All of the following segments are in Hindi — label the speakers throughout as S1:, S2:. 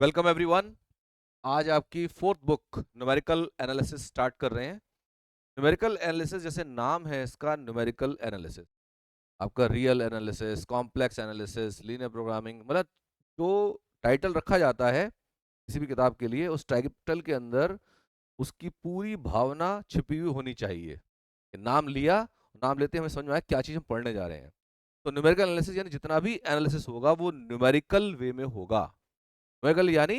S1: Welcome everyone. आज आपकी fourth book numerical analysis start कर रहे हैं। न्यूमेरिकल एनालिसिस जैसे नाम है इसका, न्यूमेरिकल एनालिसिस आपका real analysis, complex analysis, linear programming, मतलब जो टाइटल रखा जाता है किसी भी किताब के लिए, उस टाइटल के अंदर उसकी पूरी भावना छिपी हुई होनी चाहिए। नाम लिया, नाम लेते हमें समझ में आया क्या चीज़ हम पढ़ने जा रहे हैं। तो न्यूमेरिकल एनालिसिस यानी जितना भी एनालिसिस होगा वो न्यूमेरिकल वे में होगा। न्यूमेरिकल यानी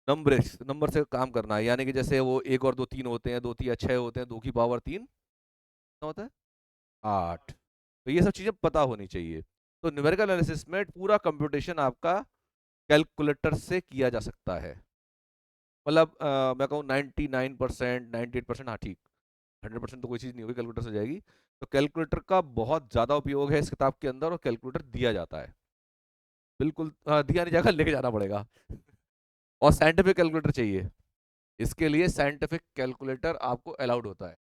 S1: नंबर से काम करना है, यानी कि जैसे वो एक और दो तीन होते हैं, दो तीन छह होते हैं, दो की पावर तीन कितना होता है, आठ। तो ये सब चीजें पता होनी चाहिए। तो न्यूमेरिकल एनालिसिस में पूरा कंप्यूटेशन आपका कैलकुलेटर से किया जा सकता है। मतलब मैं कहूँ 99%, 98%, हाँ ठीक, 100% तो कोई चीज़ नहीं होगी, कैलकुलेटर से हो जाएगी। तो कैलकुलेटर का बहुत ज़्यादा उपयोग है इस किताब के अंदर, और कैलकुलेटर दिया जाता है। बिल्कुल दिया नहीं जाएगा, लेके जाना पड़ेगा। और साइंटिफिक कैलकुलेटर चाहिए, इसके लिए साइंटिफिक कैलकुलेटर आपको अलाउड होता है।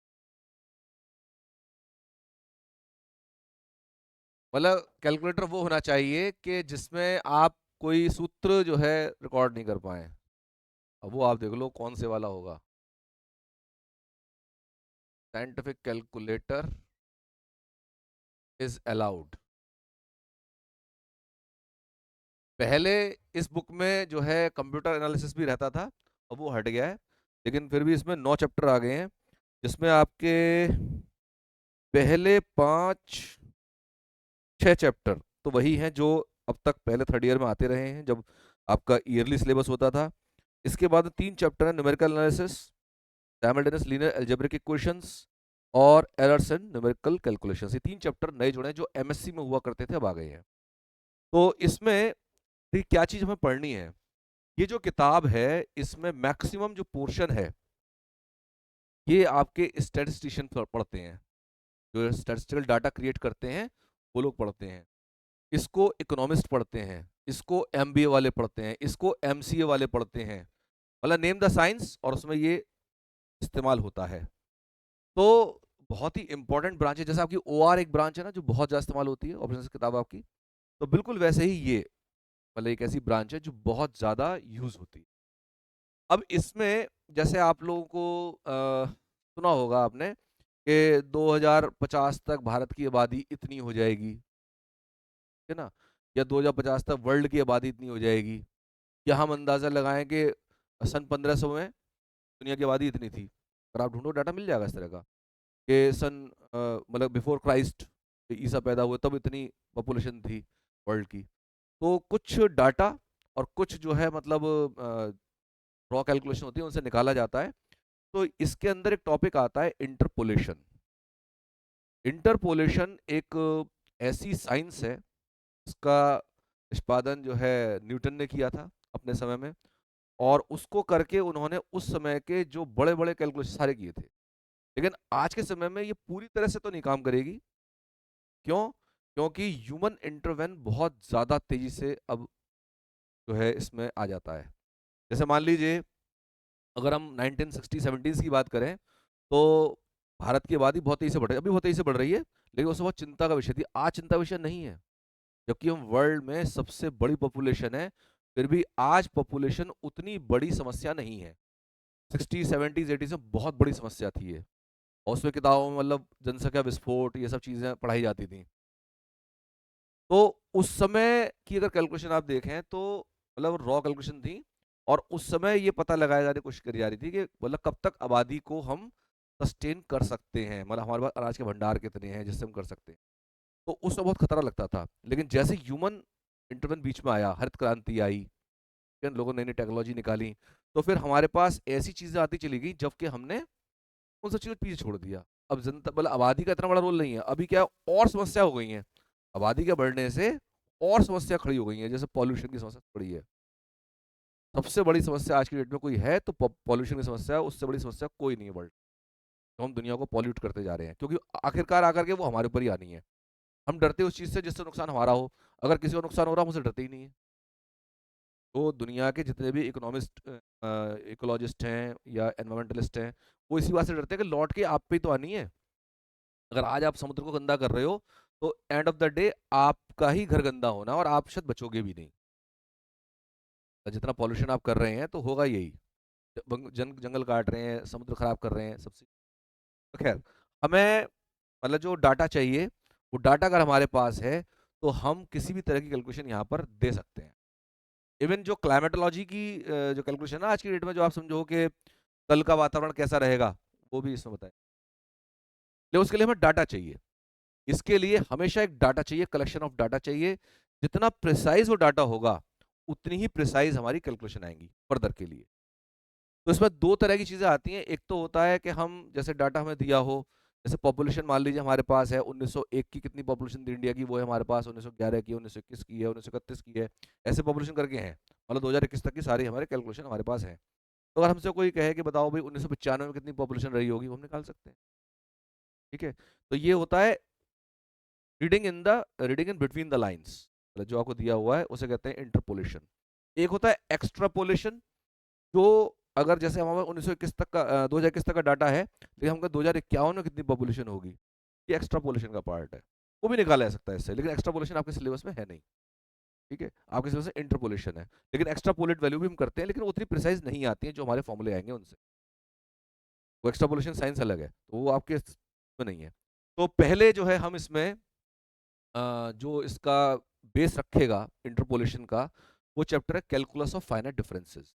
S1: मतलब कैलकुलेटर वो होना चाहिए कि जिसमें आप कोई सूत्र जो है रिकॉर्ड नहीं कर पाए। अब वो आप देख लो कौन से वाला होगा। Scientific calculator is allowed. पहले इस बुक में जो है कंप्यूटर एनालिसिस भी रहता था, अब वो हट गया है। लेकिन फिर भी इसमें 9 चैप्टर आ गए हैं, जिसमें आपके पहले 5 6 चैप्टर तो वही हैं जो अब तक पहले थर्ड ईयर में आते रहे हैं जब आपका ईयरली सिलेबस होता था। इसके बाद 3 चैप्टर है numerical analysis, simultaneous linear algebraic equations और एरर्स एंड न्यूमेरिकल कैलकुलेशंस। ये 3 चैप्टर नए जुड़े हैं जो एमएससी में हुआ करते थे, अब आ गए हैं। तो इसमें देखिए क्या चीज हमें पढ़नी है। ये जो किताब है इसमें मैक्सिमम जो पोर्शन है ये आपके स्टैटिस्टिशियन पढ़ते हैं, जो स्टैटिस्टिकल डाटा क्रिएट करते हैं वो लोग पढ़ते हैं। इसको इकोनॉमिस्ट पढ़ते हैं, इसको एमबीए वाले पढ़ते हैं, इसको एमसीए वाले पढ़ते हैं। मतलब नेम द साइंस, और उसमें ये इस्तेमाल होता है। तो बहुत ही इंपॉर्टेंट ब्रांच है। जैसे आपकी ओआर एक ब्रांच है ना जो बहुत ज्यादा इस्तेमाल होती है ऑपरेशन किताब आपकी, तो बिल्कुल वैसे ही ये मतलब एक ऐसी ब्रांच है जो बहुत ज्यादा यूज होती है। अब इसमें जैसे आप लोगों को सुना होगा आपने कि 2050 तक भारत की आबादी इतनी हो जाएगी, है ना, या 2050 तक वर्ल्ड की आबादी इतनी हो जाएगी, या हम अंदाजा लगाएं कि सन 1500 में दुनिया की आबादी इतनी थी। अगर आप ढूंढो डाटा मिल जाएगा इस तरह का कि सन मतलब बिफोर क्राइस्ट, ईसा पैदा हुए तब इतनी पॉपुलेशन थी वर्ल्ड की। तो कुछ डाटा और कुछ जो है मतलब रॉ कैलकुलेशन होती है उनसे निकाला जाता है। तो इसके अंदर एक टॉपिक आता है इंटरपोलेशन। इंटरपोलेशन एक ऐसी साइंस है, इसका निष्पादन जो है न्यूटन ने किया था अपने समय में, और उसको करके उन्होंने उस समय के जो बड़े बड़े कैलकुलेशन सारे किए थे। लेकिन आज के समय में ये पूरी तरह से तो नहीं काम करेगी। क्यों? क्योंकि ह्यूमन इंटरवेन बहुत ज़्यादा तेजी से अब जो है इसमें आ जाता है। जैसे मान लीजिए अगर हम 1960 70s की बात करें, तो भारत की आबादी बहुत तेजी से बढ़ रही है, अभी बहुत तेजी से बढ़ रही है, लेकिन उस बहुत चिंता का विषय थी। आज चिंता का विषय नहीं है, जबकि हम वर्ल्ड में सबसे बड़ी पॉपुलेशन है, फिर भी आज पॉपुलेशन उतनी बड़ी समस्या नहीं है। 60 70s 80s में बहुत बड़ी समस्या थी ये, और उसमें किताबों में मतलब जनसंख्या विस्फोट ये सब चीज़ें पढ़ाई जाती थी। तो उस समय की अगर कैलकुलेशन आप देखें तो मतलब रॉ कैलकुलेशन थी, और उस समय ये पता लगाया जाने की कोशिश करी जा रही थी कि मतलब कब तक आबादी को हम सस्टेन कर सकते हैं, मतलब हमारे पास अनाज के भंडार कितने हैं जिससे हम कर सकते हैं। तो उसमें बहुत खतरा लगता था। लेकिन जैसे ह्यूमन इंटरवेंशन बीच में आया, हरित क्रांति आई, फिर लोगों ने नई नई टेक्नोलॉजी निकाली, तो फिर हमारे पास ऐसी चीजें आती चली गई जबकि हमने उन सब चीज़ों को पीछे छोड़ दिया। अब जनता मतलब आबादी का इतना बड़ा रोल नहीं है, अभी क्या और समस्या हो गई है। आबादी के बढ़ने से और समस्या खड़ी हो गई है, जैसे पॉल्यूशन की समस्या खड़ी है। सबसे बड़ी समस्या आज की डेट में कोई है तो पॉल्यूशन की समस्या है, उससे बड़ी समस्या कोई नहीं है वर्ल्ड। तो हम दुनिया को पॉल्यूट करते जा रहे हैं, क्योंकि आखिरकार आकर के वो हमारे ऊपर ही आनी है। हम डरते उस चीज़ से जिससे नुकसान हमारा हो। अगर किसी को नुकसान हो रहा है, हम उससे डरते ही नहीं है। तो दुनिया के जितने भी इकोनॉमिस्ट, इकोलॉजिस्ट हैं या एनवायरमेंटलिस्ट हैं, वो इसी बात से डरते हैं कि लौट के आप पे ही तो आनी है। अगर आज आप समुद्र को गंदा कर रहे हो तो एंड ऑफ द डे आपका ही घर गंदा होना, और आप शायद बचोगे भी नहीं। जितना पॉल्यूशन आप कर रहे हैं तो होगा यही, जंगल काट रहे हैं, समुद्र खराब कर रहे हैं सबसे। तो खैर, हमें मतलब जो डाटा चाहिए, वो डाटा अगर हमारे पास है तो हम किसी भी तरह की कैलकुलेशन यहाँ पर दे सकते हैं। इवन जो क्लाइमेटोलॉजी की जो कैलकुलेशन है आज की डेट में, जो आप समझो कि कल का वातावरण कैसा रहेगा, वो भी इसमें बताए। लेकिन उसके लिए हमें डाटा चाहिए। इसके लिए हमेशा एक डाटा चाहिए, कलेक्शन ऑफ डाटा चाहिए। जितना प्रिसाइज वो डाटा होगा, उतनी ही प्रिसाइज हमारी कैलकुलेशन आएंगी फर्दर के लिए। तो इसमें दो तरह की चीजें आती हैं। एक तो होता है कि हम जैसे डाटा हमें दिया हो, जैसे पॉपुलेशन मान लीजिए हमारे पास है 1901 की कितनी पॉपुलेशन थी इंडिया की, वो है हमारे पास 1911 की, 1921 की है, 1931 की है, ऐसे पॉपुलेशन करके हैं। मतलब 2021 तक की सारी हमारे कैलकुलेशन हमारे पास है। तो अगर हमसे कोई कहे कि बताओ भाई 1995 में कितनी पॉपुलेशन रही होगी, वो हम निकाल सकते हैं। ठीक है। तो ये होता है reading in between the lines, मतलब जो आपको दिया हुआ है उसे कहते हैं इंटरपोलेशन। एक होता है एक्स्ट्रापोलेशन, जो अगर जैसे हमारे 1921 तक का 2021 तक का डाटा है, लेकिन हमको 2051 में कितनी पॉपुलेशन होगी, ये एक्स्ट्रापोलेशन का पार्ट है। वो भी निकाला जा सकता है इससे, लेकिन एक्स्ट्रापोलेशन आपके सिलेबस में है नहीं। ठीक है, आपके सिलेबस में इंटरपोलेशन है। लेकिन एक्स्ट्रापोलेट वैल्यू भी हम करते हैं, लेकिन वो उतनी प्रिसाइज नहीं आती है जो हमारे फॉर्मूले आएंगे उनसे। वो एक्स्ट्रापोलेशन साइंस अलग है, तो वो आपके में नहीं है। तो पहले जो है हम इसमें जो इसका बेस रखेगा इंटरपोलेशन का, वो चैप्टर है कैलकुलस ऑफ फाइनाइट डिफरेंसेस।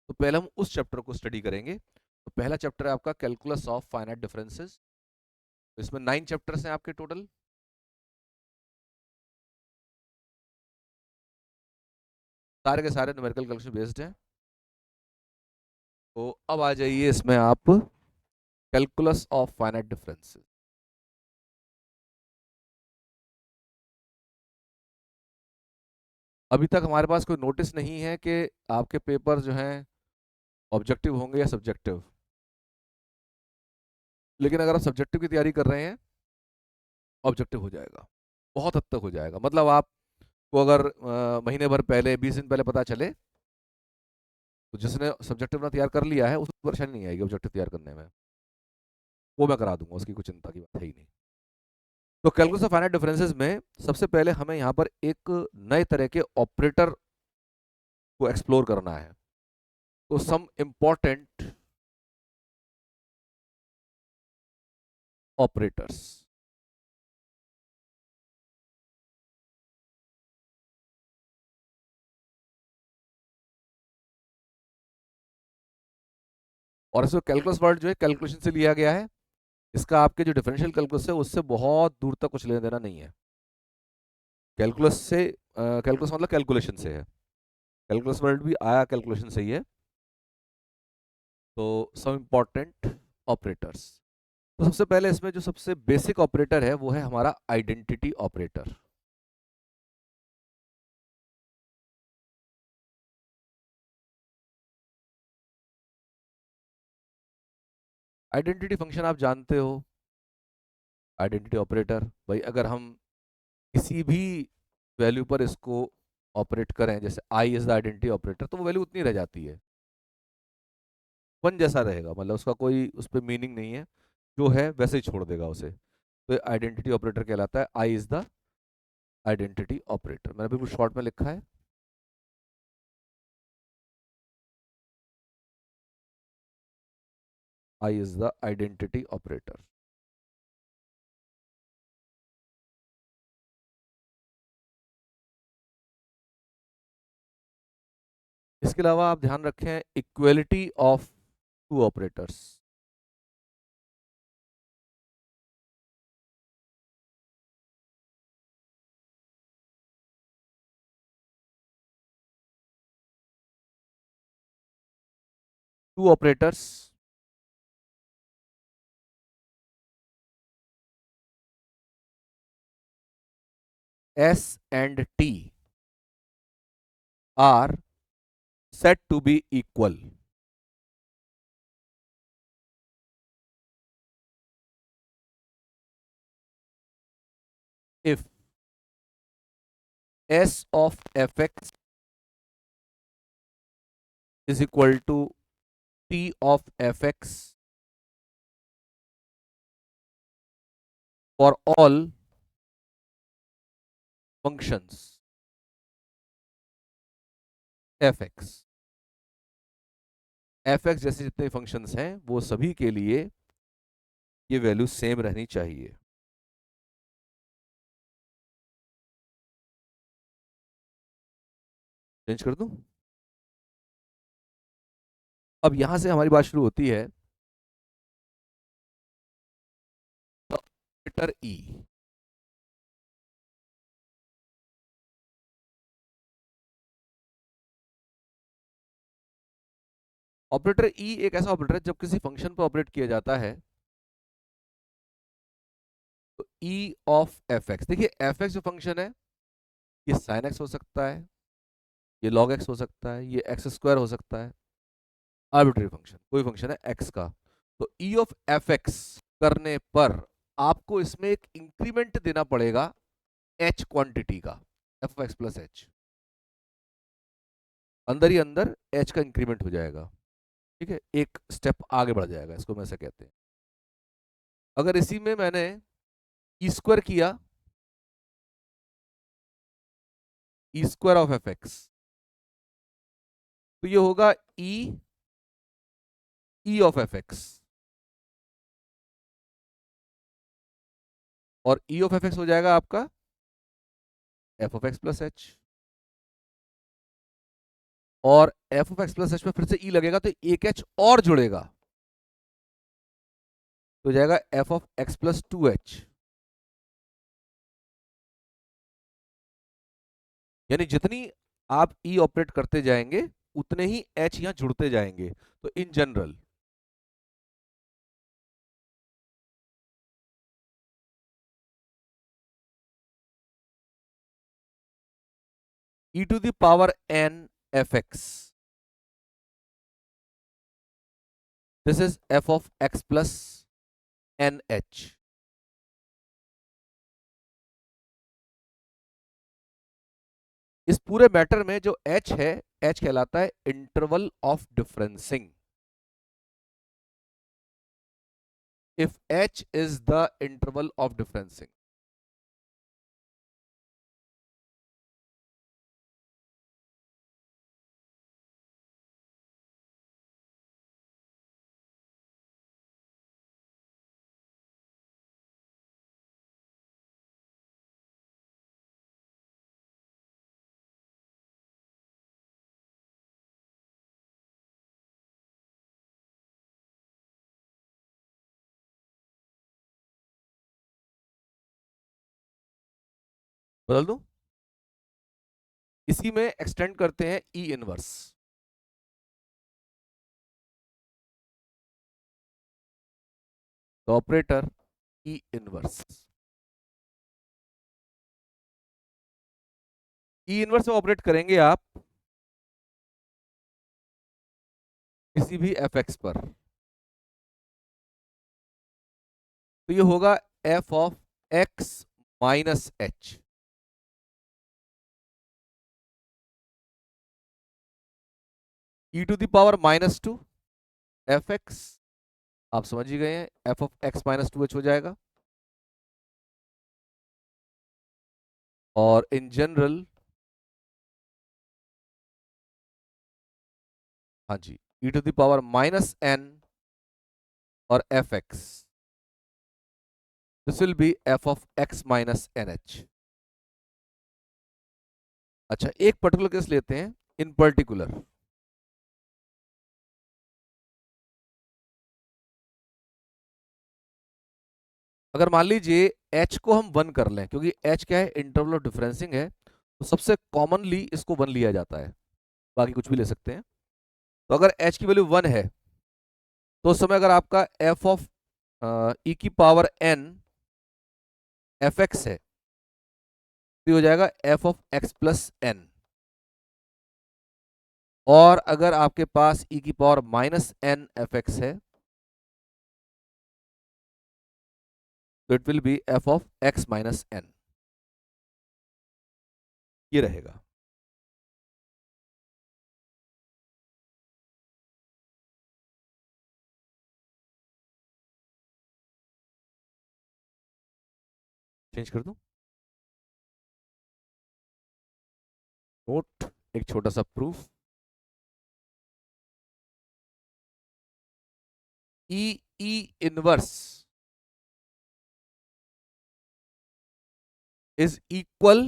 S1: तो पहले हम उस चैप्टर को स्टडी करेंगे। तो पहला चैप्टर है आपका कैलकुलस ऑफ फाइनाइट डिफरेंसेस। इसमें 9 चैप्टर्स हैं आपके टोटल। सारे के सारे न्यूमेरिकल कैलकुलेशन बेस्ड हैं। तो अब आ जाइए इसमें आप कैलकुलस ऑफ फाइनाइट डिफरेंसेस। अभी तक हमारे पास कोई नोटिस नहीं है कि आपके पेपर जो हैं ऑब्जेक्टिव होंगे या सब्जेक्टिव। लेकिन अगर आप सब्जेक्टिव की तैयारी कर रहे हैं, ऑब्जेक्टिव हो जाएगा, बहुत हद तक हो जाएगा। मतलब आपको अगर महीने भर पहले, 20 दिन पहले पता चले, तो जिसने सब्जेक्टिव ना तैयार कर लिया है उसको परेशानी नहीं आएगी ऑब्जेक्टिव तैयार करने में। वो मैं करा दूंगा, उसकी कुछ चिंता की बात है ही नहीं। तो कैलकुलस ऑफ फाइनाइट डिफरेंसेस में सबसे पहले हमें यहाँ पर एक नए तरह के ऑपरेटर को एक्सप्लोर करना है। तो सम इंपॉर्टेंट ऑपरेटर्स। और इसमें कैलकुलस वर्ड जो है कैलकुलेशन से लिया गया है। इसका आपके जो डिफरेंशियल कैलकुलस है उससे बहुत दूर तक कुछ लेना देना नहीं है। कैलकुलस से कैलकुलस मतलब कैलकुलेशन से है। कैलकुलस वर्ड भी आया कैलकुलेशन से ही है। तो सम इंपॉर्टेंट ऑपरेटर्स। तो सबसे पहले इसमें जो सबसे बेसिक ऑपरेटर है वो है हमारा आइडेंटिटी ऑपरेटर। आइडेंटिटी फंक्शन आप जानते हो। आइडेंटिटी ऑपरेटर भाई, अगर हम किसी भी वैल्यू पर इसको ऑपरेट करें, जैसे आई इज द आइडेंटिटी ऑपरेटर, तो वो वैल्यू उतनी रह जाती है, वन जैसा रहेगा, मतलब उसका कोई उस पर मीनिंग नहीं है, जो है वैसे ही छोड़ देगा उसे। तो आइडेंटिटी ऑपरेटर कहलाता है I is the identity operator. मैंने बिल्कुल शॉर्ट में लिखा है। I is the identity operator. इसके अलावा आप ध्यान रखें equality of two operators. Two operators S and T are said to be equal if S of fx is equal to T of fx for all functions fx. F x जैसे जितने फंक्शंस हैं वो सभी के लिए ये वैल्यू सेम रहनी चाहिए। चेंज कर दूं? अब यहां से हमारी बात शुरू होती है ऑपरेटर ई। ऑपरेटर ई एक ऐसा ऑपरेटर है जब किसी फंक्शन पर ऑपरेट किया जाता है तो ई ऑफ एफ एक्स, देखिए एफ एक्स जो फंक्शन है ये साइन एक्स हो सकता है, ये लॉग एक्स हो सकता है, ये एक्स स्क्वायर हो सकता है, आर्बिट्री फंक्शन, कोई फंक्शन है एक्स का। तो ई ऑफ एफ एक्स करने पर आपको इसमें एक इंक्रीमेंट देना पड़ेगा एच क्वांटिटी का, एफ एक्स प्लस एच, अंदर ही अंदर एच का इंक्रीमेंट हो जाएगा। ठीक है, एक स्टेप आगे बढ़ जाएगा, इसको हम ऐसे कहते हैं। अगर इसी में मैंने ई स्क्वायर किया, E square of F x, तो ये होगा E E of F x, और ई ऑफ एफ एक्स हो जाएगा आपका F of x plus H, और F of x plus H में फिर से ई लगेगा तो एक एच और जुड़ेगा, तो हो जाएगा f of x plus two H. यानी जितनी आप ई ऑपरेट करते जाएंगे उतने ही एच यहां जुड़ते जाएंगे। तो in general E to the power n F x, this is f of x plus n h. इस पूरे मैटर में जो एच है, एच कहलाता है interval of differencing. If H is the interval of differencing, बदल दूं? इसी में एक्सटेंड करते हैं ई इनवर्स। तो operator E inverse, E inverse में ऑपरेट करेंगे आप किसी भी एफ एक्स पर, तो ये होगा F of x minus H. E to the power minus two F X, आप समझ ही गए हैं, F of x minus two H हो जाएगा। और इन जनरल, हाँ जी, E to the power minus N और F x, this will be F of x minus N H. अच्छा, एक पर्टिकुलर केस लेते हैं, इन पर्टिकुलर अगर मान लीजिए h को हम 1 कर लें, क्योंकि h क्या है, इंटरवल ऑफ डिफरेंसिंग है, तो सबसे कॉमनली इसको 1 लिया जाता है, बाकी कुछ भी ले सकते हैं। तो अगर h की वैल्यू 1 है तो उस समय अगर आपका f ऑफ e की पावर n एफ एक्स है तो ये हो जाएगा f of x plus N. और अगर आपके पास e की power minus N F X है तो it will be f of x minus N, ये रहेगा। चेंज कर दूं? नोट, एक छोटा सा proof. E E inverse is equal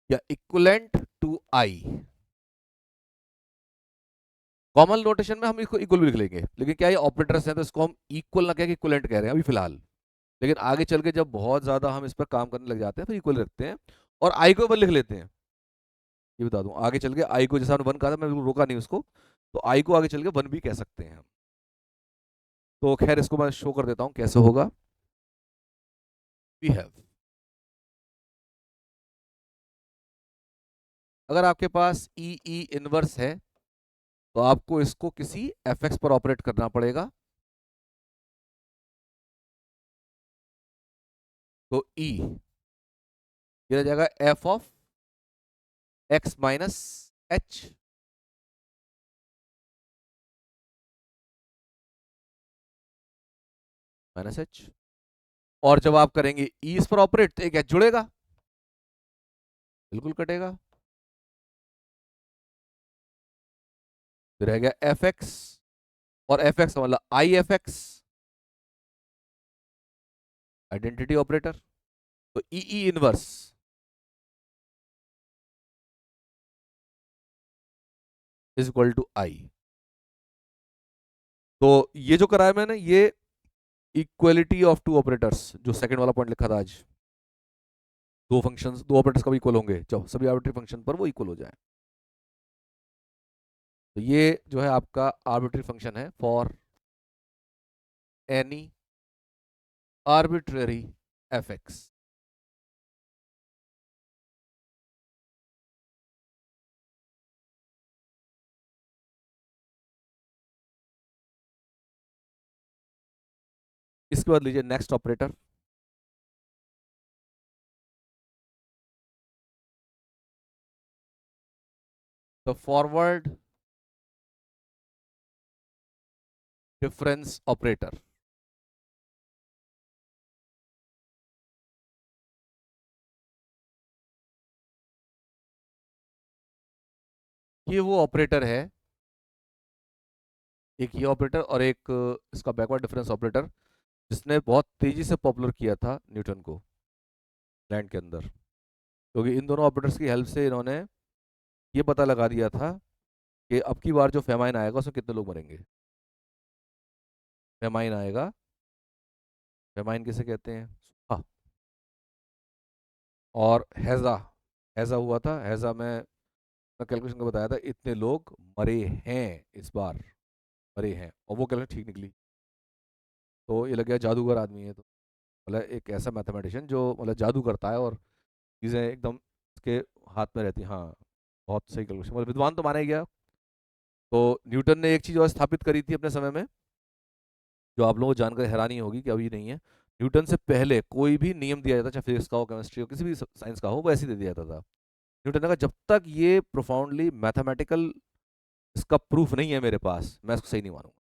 S1: या equivalent to I. Common notation में हम इसको इक्वल भी लिख लेंगे, लेकिन क्या ये ऑपरेटर्स हैं तो इसको हम इक्वल ना कह के इक्वलेंट कह रहे हैं अभी फिलहाल। लेकिन आगे चल के जब बहुत ज्यादा हम इस पर काम करने लग जाते हैं तो इक्वल रखते हैं और आई को वन लिख लेते हैं। ये बता दूं, आगे चल के आई को, जैसा हमने वन कहा था, मैं बिल्कुल रोका नहीं उसको, तो आई को आगे चल के वन भी कह सकते हैं हम। तो खैर इसको मैं शो कर देता हूं कैसे होगा। वी हैव, अगर आपके पास ई ई इनवर्स है तो आपको इसको किसी एफ एक्स पर ऑपरेट करना पड़ेगा। तो ई ये रह जाएगा f of x minus H, minus h. और जब आप करेंगे ई इस पर ऑपरेट तो एक एच जुड़ेगा, बिल्कुल कटेगा। तो रह गया एफ एक्स, और एफ एक्स का मतलब I F X, identity operator. तो E E inverse is equal to I. तो ये जो कराया मैंने, ये इक्वलिटी ऑफ टू ऑपरेटर्स, जो सेकंड वाला पॉइंट लिखा था आज, दो फंक्शंस, दो ऑपरेटर्स कब इक्वल होंगे, जब सभी आर्बिट्री फंक्शन पर वो इक्वल हो जाए। तो ये जो है आपका आर्बिट्री फंक्शन है for any arbitrary F x. इसके बाद लीजिए next operator, the forward difference operator. ये वो ऑपरेटर है, एक ये ऑपरेटर और एक इसका बैकवर्ड डिफरेंस ऑपरेटर, जिसने बहुत तेजी से पॉपुलर किया था न्यूटन को लैंड के अंदर, क्योंकि इन दोनों ऑपरेटर्स की हेल्प से इन्होंने ये पता लगा दिया था कि अब की बार जो फेमाइन आएगा उसमें कितने लोग मरेंगे। फेमाइन आएगा, फेमाइन किसे कहते हैं, सूखा। और हैजा, हैजा हुआ था, हैजा में कैलकुलेशन को बताया था इतने लोग मरे हैं इस बार, मरे हैं, और वो कैलकुलेशन ठीक निकली। तो ये लग गया जादूगर आदमी है, तो मतलब एक ऐसा मैथमेटिशियन जो मतलब जादू करता है और चीज़ें एकदम उसके हाथ में रहती हैं। हाँ, बहुत सही कैलकुलेशन, मतलब विद्वान तो माना ही गया। तो न्यूटन ने एक चीज़ और स्थापित करी थी अपने समय में, जो आप लोगों को जानकर हैरानी होगी कि अभी नहीं है। न्यूटन से पहले कोई भी नियम दिया जाता, चाहे फिजिक्स का हो, केमिस्ट्री हो, किसी भी साइंस का हो, वो ऐसे ही दे दिया जाता था। न्यूटन ने कहा जब तक ये प्रोफाउंडली मैथमेटिकल इसका प्रूफ नहीं है मेरे पास, मैं इसको सही नहीं मानूंगा।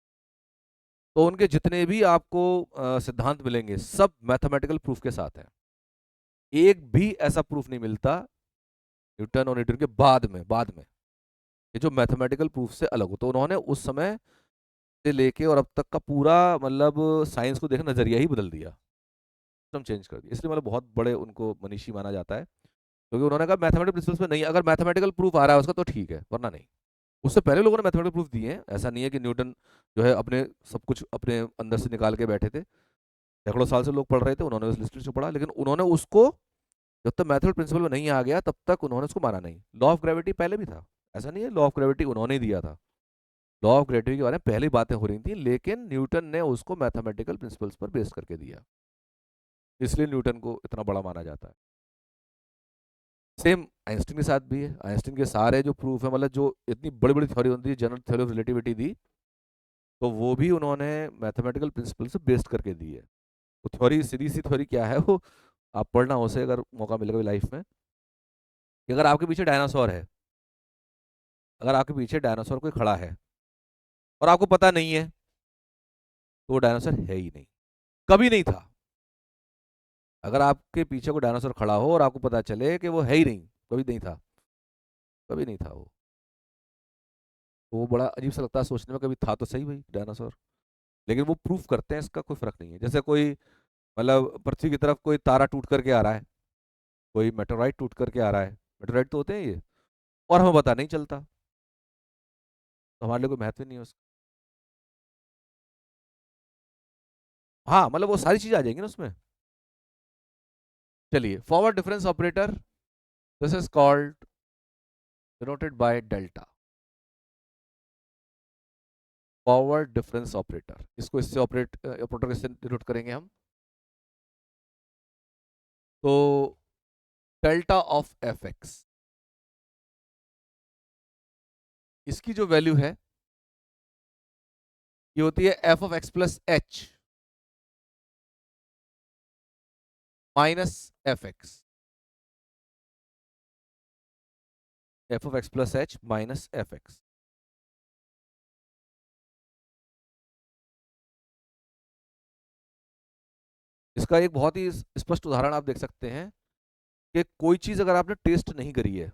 S1: तो उनके जितने भी आपको सिद्धांत मिलेंगे सब मैथमेटिकल प्रूफ के साथ हैं। एक भी ऐसा प्रूफ नहीं मिलता न्यूटन और न्यूटन के बाद में ये जो मैथमेटिकल प्रूफ से अलग हो। तो उन्होंने उस समय से लेके और अब तक का पूरा मतलब साइंस को देखना नजरिया ही बदल दिया, एकदम चेंज कर दिया। इसलिए मतलब बहुत बड़े उनको मनीषी माना जाता है, क्योंकि उन्होंने कहा मैथमेटिकल प्रिंसिपल्स में नहीं, अगर मैथमेटिकल प्रूफ आ रहा है उसका तो ठीक है, वरना नहीं। उससे पहले लोगों ने मैथमेटिकल प्रूफ दिए हैं, ऐसा नहीं है कि न्यूटन जो है अपने सब कुछ अपने अंदर से निकाल के बैठे थे। सैकड़ों साल से लोग पढ़ रहे थे, उन्होंने उस लिटरेचर को पढ़ा, लेकिन उन्होंने उसको जब तक मैथमेटिकल प्रिंसिपल में नहीं आ गया तब तक उन्होंने उसको माना नहीं। लॉ ऑफ ग्रेविटी पहले भी था, ऐसा नहीं है लॉ ऑफ ग्रेविटी उन्होंने ही दिया था। लॉ ऑफ ग्रेविटी के बारे में पहले बातें हो रही थी, लेकिन न्यूटन ने उसको मैथमेटिकल प्रिंसिपल्स पर बेस करके दिया, इसलिए न्यूटन को इतना बड़ा माना जाता है। सेम आइंस्टीन के साथ भी है। आइंस्टीन के सारे जो प्रूफ है, मतलब जो इतनी बड़ी बड़ी थ्योरी होती है, जनरल थ्योरी ऑफ रिलेटिविटी दी, तो वो भी उन्होंने मैथमेटिकल प्रिंसिपल से बेस्ड करके दी है। वो थ्योरी, सीधी सी थ्योरी क्या है वो, आप पढ़ना उसे अगर मौका मिलेगा लाइफ में, कि अगर आपके पीछे डायनासोर है, अगर आपके पीछे डायनासोर कोई खड़ा है और आपको पता नहीं है, तो वो डायनासोर है ही नहीं, कभी नहीं था। अगर आपके पीछे कोई डायनासोर खड़ा हो और आपको पता चले कि वो है ही नहीं, कभी नहीं था, कभी नहीं था वो, तो वो बड़ा अजीब सा लगता है सोचने में, कभी था तो सही भाई डायनासोर। लेकिन वो प्रूफ करते हैं, इसका कोई फर्क नहीं है। जैसे कोई मतलब पृथ्वी की तरफ कोई तारा टूट करके आ रहा है, कोई मेटेराइट टूट करके आ रहा है, मेटेराइट तो होते हैं ये, और हमें पता नहीं चलता, तो हमारे लिए कोई महत्व नहीं है उसका। हाँ मतलब वो सारी चीजें आ जाएंगी ना उसमें। चलिए, forward difference operator, this is called denoted by delta. Forward difference operator, इसको इससे ऑपरेटर इससे डिनोट करेंगे हम। तो डेल्टा ऑफ एफ एक्स, इसकी जो वैल्यू है ये होती है F of x plus H minus F x, F of x plus H minus F x. इसका एक बहुत ही स्पष्ट उदाहरण आप देख सकते हैं कि कोई चीज अगर आपने टेस्ट नहीं करी है,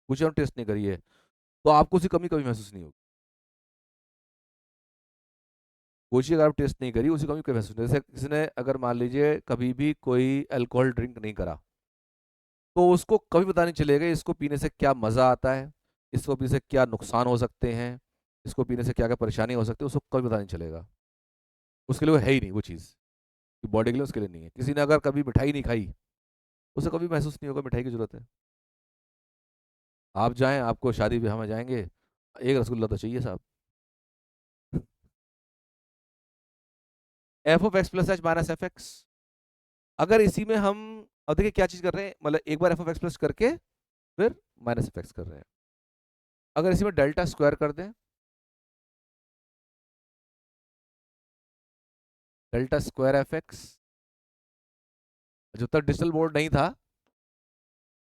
S1: कुछ और टेस्ट नहीं करी है, तो आपको उसकी कमी कभी महसूस नहीं होगी। कोई चीज अगर आप टेस्ट नहीं करी, उसकी कमी कभी महसूस नहीं, जैसे किसी ने अगर मान लीजिए कभी भी कोई अल्कोहल ड्रिंक नहीं करा, तो उसको कभी पता नहीं चलेगा इसको पीने से क्या मजा आता है, इसको पीने से क्या नुकसान हो सकते हैं, इसको पीने से क्या क्या परेशानी हो सकती है, उसको कभी पता नहीं चलेगा। उसके लिए वो है ही नहीं वो चीज़, बॉडी के लिए उसके लिए नहीं है। किसी ने अगर कभी मिठाई नहीं खाई, उसे कभी महसूस नहीं होगा मिठाई की जरूरत है। आप जाएं, आपको शादी ब्याह में जाएंगे, एक रसगुल्ला तो चाहिए साहब। F of x plus H minus F x, अगर इसी में हम, अब देखिए क्या चीज कर रहे हैं, मतलब एक बार एफ ऑफ एक्स प्लस करके फिर माइनस एफ एक्स कर रहे हैं। अगर इसी में डेल्टा स्क्वायर कर दें, डेल्टा स्क्वायर एफ एक्स, जब तक डिजिटल बोर्ड नहीं था,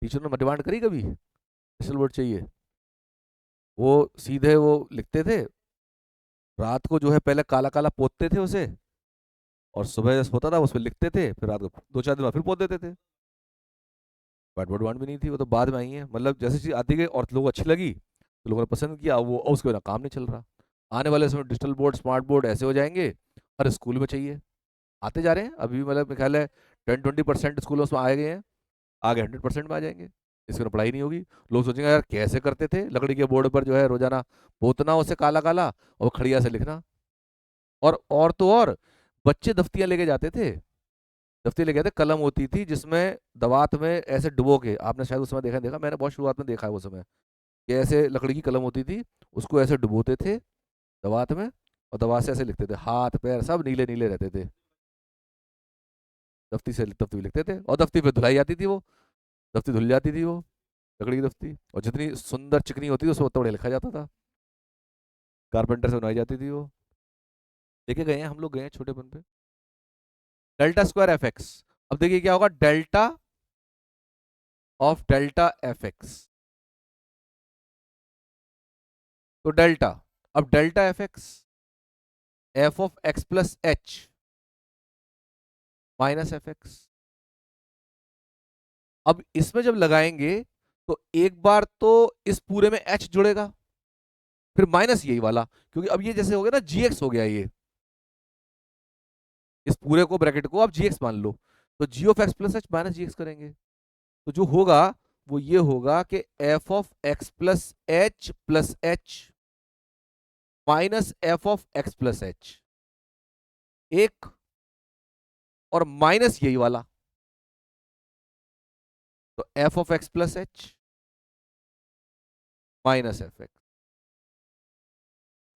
S1: टीचर ने डिमांड करी कभी डिजिटल बोर्ड चाहिए, वो सीधे वो लिखते थे, रात को जो है पहले काला काला पोतते थे उसे, और सुबह जैसे होता था उस पर लिखते थे, फिर रात को 2-4 दिन बाद फिर पोत देते थे। व्हाइट बोर्ड डिमांड भी नहीं थी, वो तो बाद में आई है। मतलब जैसे चीज आती गई और लोगों को अच्छी लगी तो लोगों ने पसंद किया वो, और उसके बिना काम नहीं चल रहा। आने वाले समय डिजिटल बोर्ड, स्मार्ट बोर्ड ऐसे हो जाएंगे, हर स्कूल में चाहिए। आते जा रहे हैं अभी, मतलब मेरे ख्याल है 10-20% स्कूलों में आ गए हैं, आगे 100% में आ जाएंगे। इसके बिना पढ़ाई नहीं होगी। लोग सोचेंगे यार कैसे करते थे, लकड़ी के बोर्ड पर जो है रोजाना पोतना उसे काला काला, और खड़िया से लिखना। और तो और बच्चे दफ्तियां लेके जाते थे, दफ्ती लेके आते, कलम होती थी जिसमें दवात में ऐसे डुबो के, आपने शायद उस समय देखा देखा, मैंने बहुत शुरुआत में देखा है वो समय, कि ऐसे लकड़ी की कलम होती थी, उसको ऐसे डुबोते थे दवात में, और दवा से ऐसे लिखते थे, हाथ पैर सब नीले नीले रहते थे। दफ्ती से दफ्ती में लिखते थे, और दफ्ती पे धुलाई जाती थी वो, दफ्ती धुल जाती थी वो, लकड़ी की दफ्ती, और जितनी सुंदर चिकनी होती थी उसमें उतना बढ़िया लिखा जाता था। कारपेंटर से बनाई जाती थी वो। देखे गए हैं हम लोग, गए हैं छोटेपन पे। डेल्टा स्क्वायर एफ एक्स, अब देखिए क्या होगा, delta of delta f x, तो डेल्टा, अब delta f x, F of x plus H minus F x. अब इसमें जब लगाएंगे तो एक बार तो इस पूरे में एच जुड़ेगा, फिर माइनस यही वाला, क्योंकि अब ये जैसे हो गया ना जी एक्स हो गया ये, इस पूरे को ब्रैकेट को आप जी एक्स मान लो, तो G of x plus H minus G X करेंगे, तो जो होगा वो ये होगा कि F of x plus H minus F of x plus H, एक, और माइनस यही वाला, तो F of x plus H minus F x.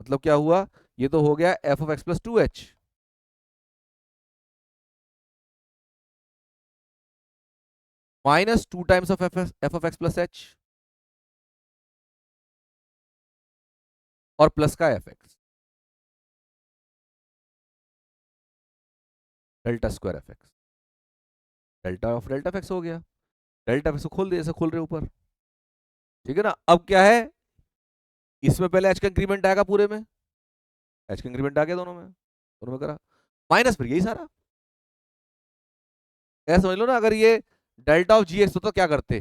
S1: मतलब क्या हुआ, ये तो हो गया F of x plus 2h minus 2 times of F of x plus H, और प्लस का F x, delta square F x, delta of delta f x हो गया। डेल्टा एफ एक्स को खोल दिया, ऐसे खोल रहे ऊपर, ठीक है ना। अब क्या है, इसमें पहले एच का इंक्रीमेंट आएगा पूरे में, एच का इंक्रीमेंट आ गया दोनों में करा, माइनस फिर यही सारा, ऐसा समझ लो ना। अगर ये डेल्टा ऑफ जी एक्स होता तो क्या करते,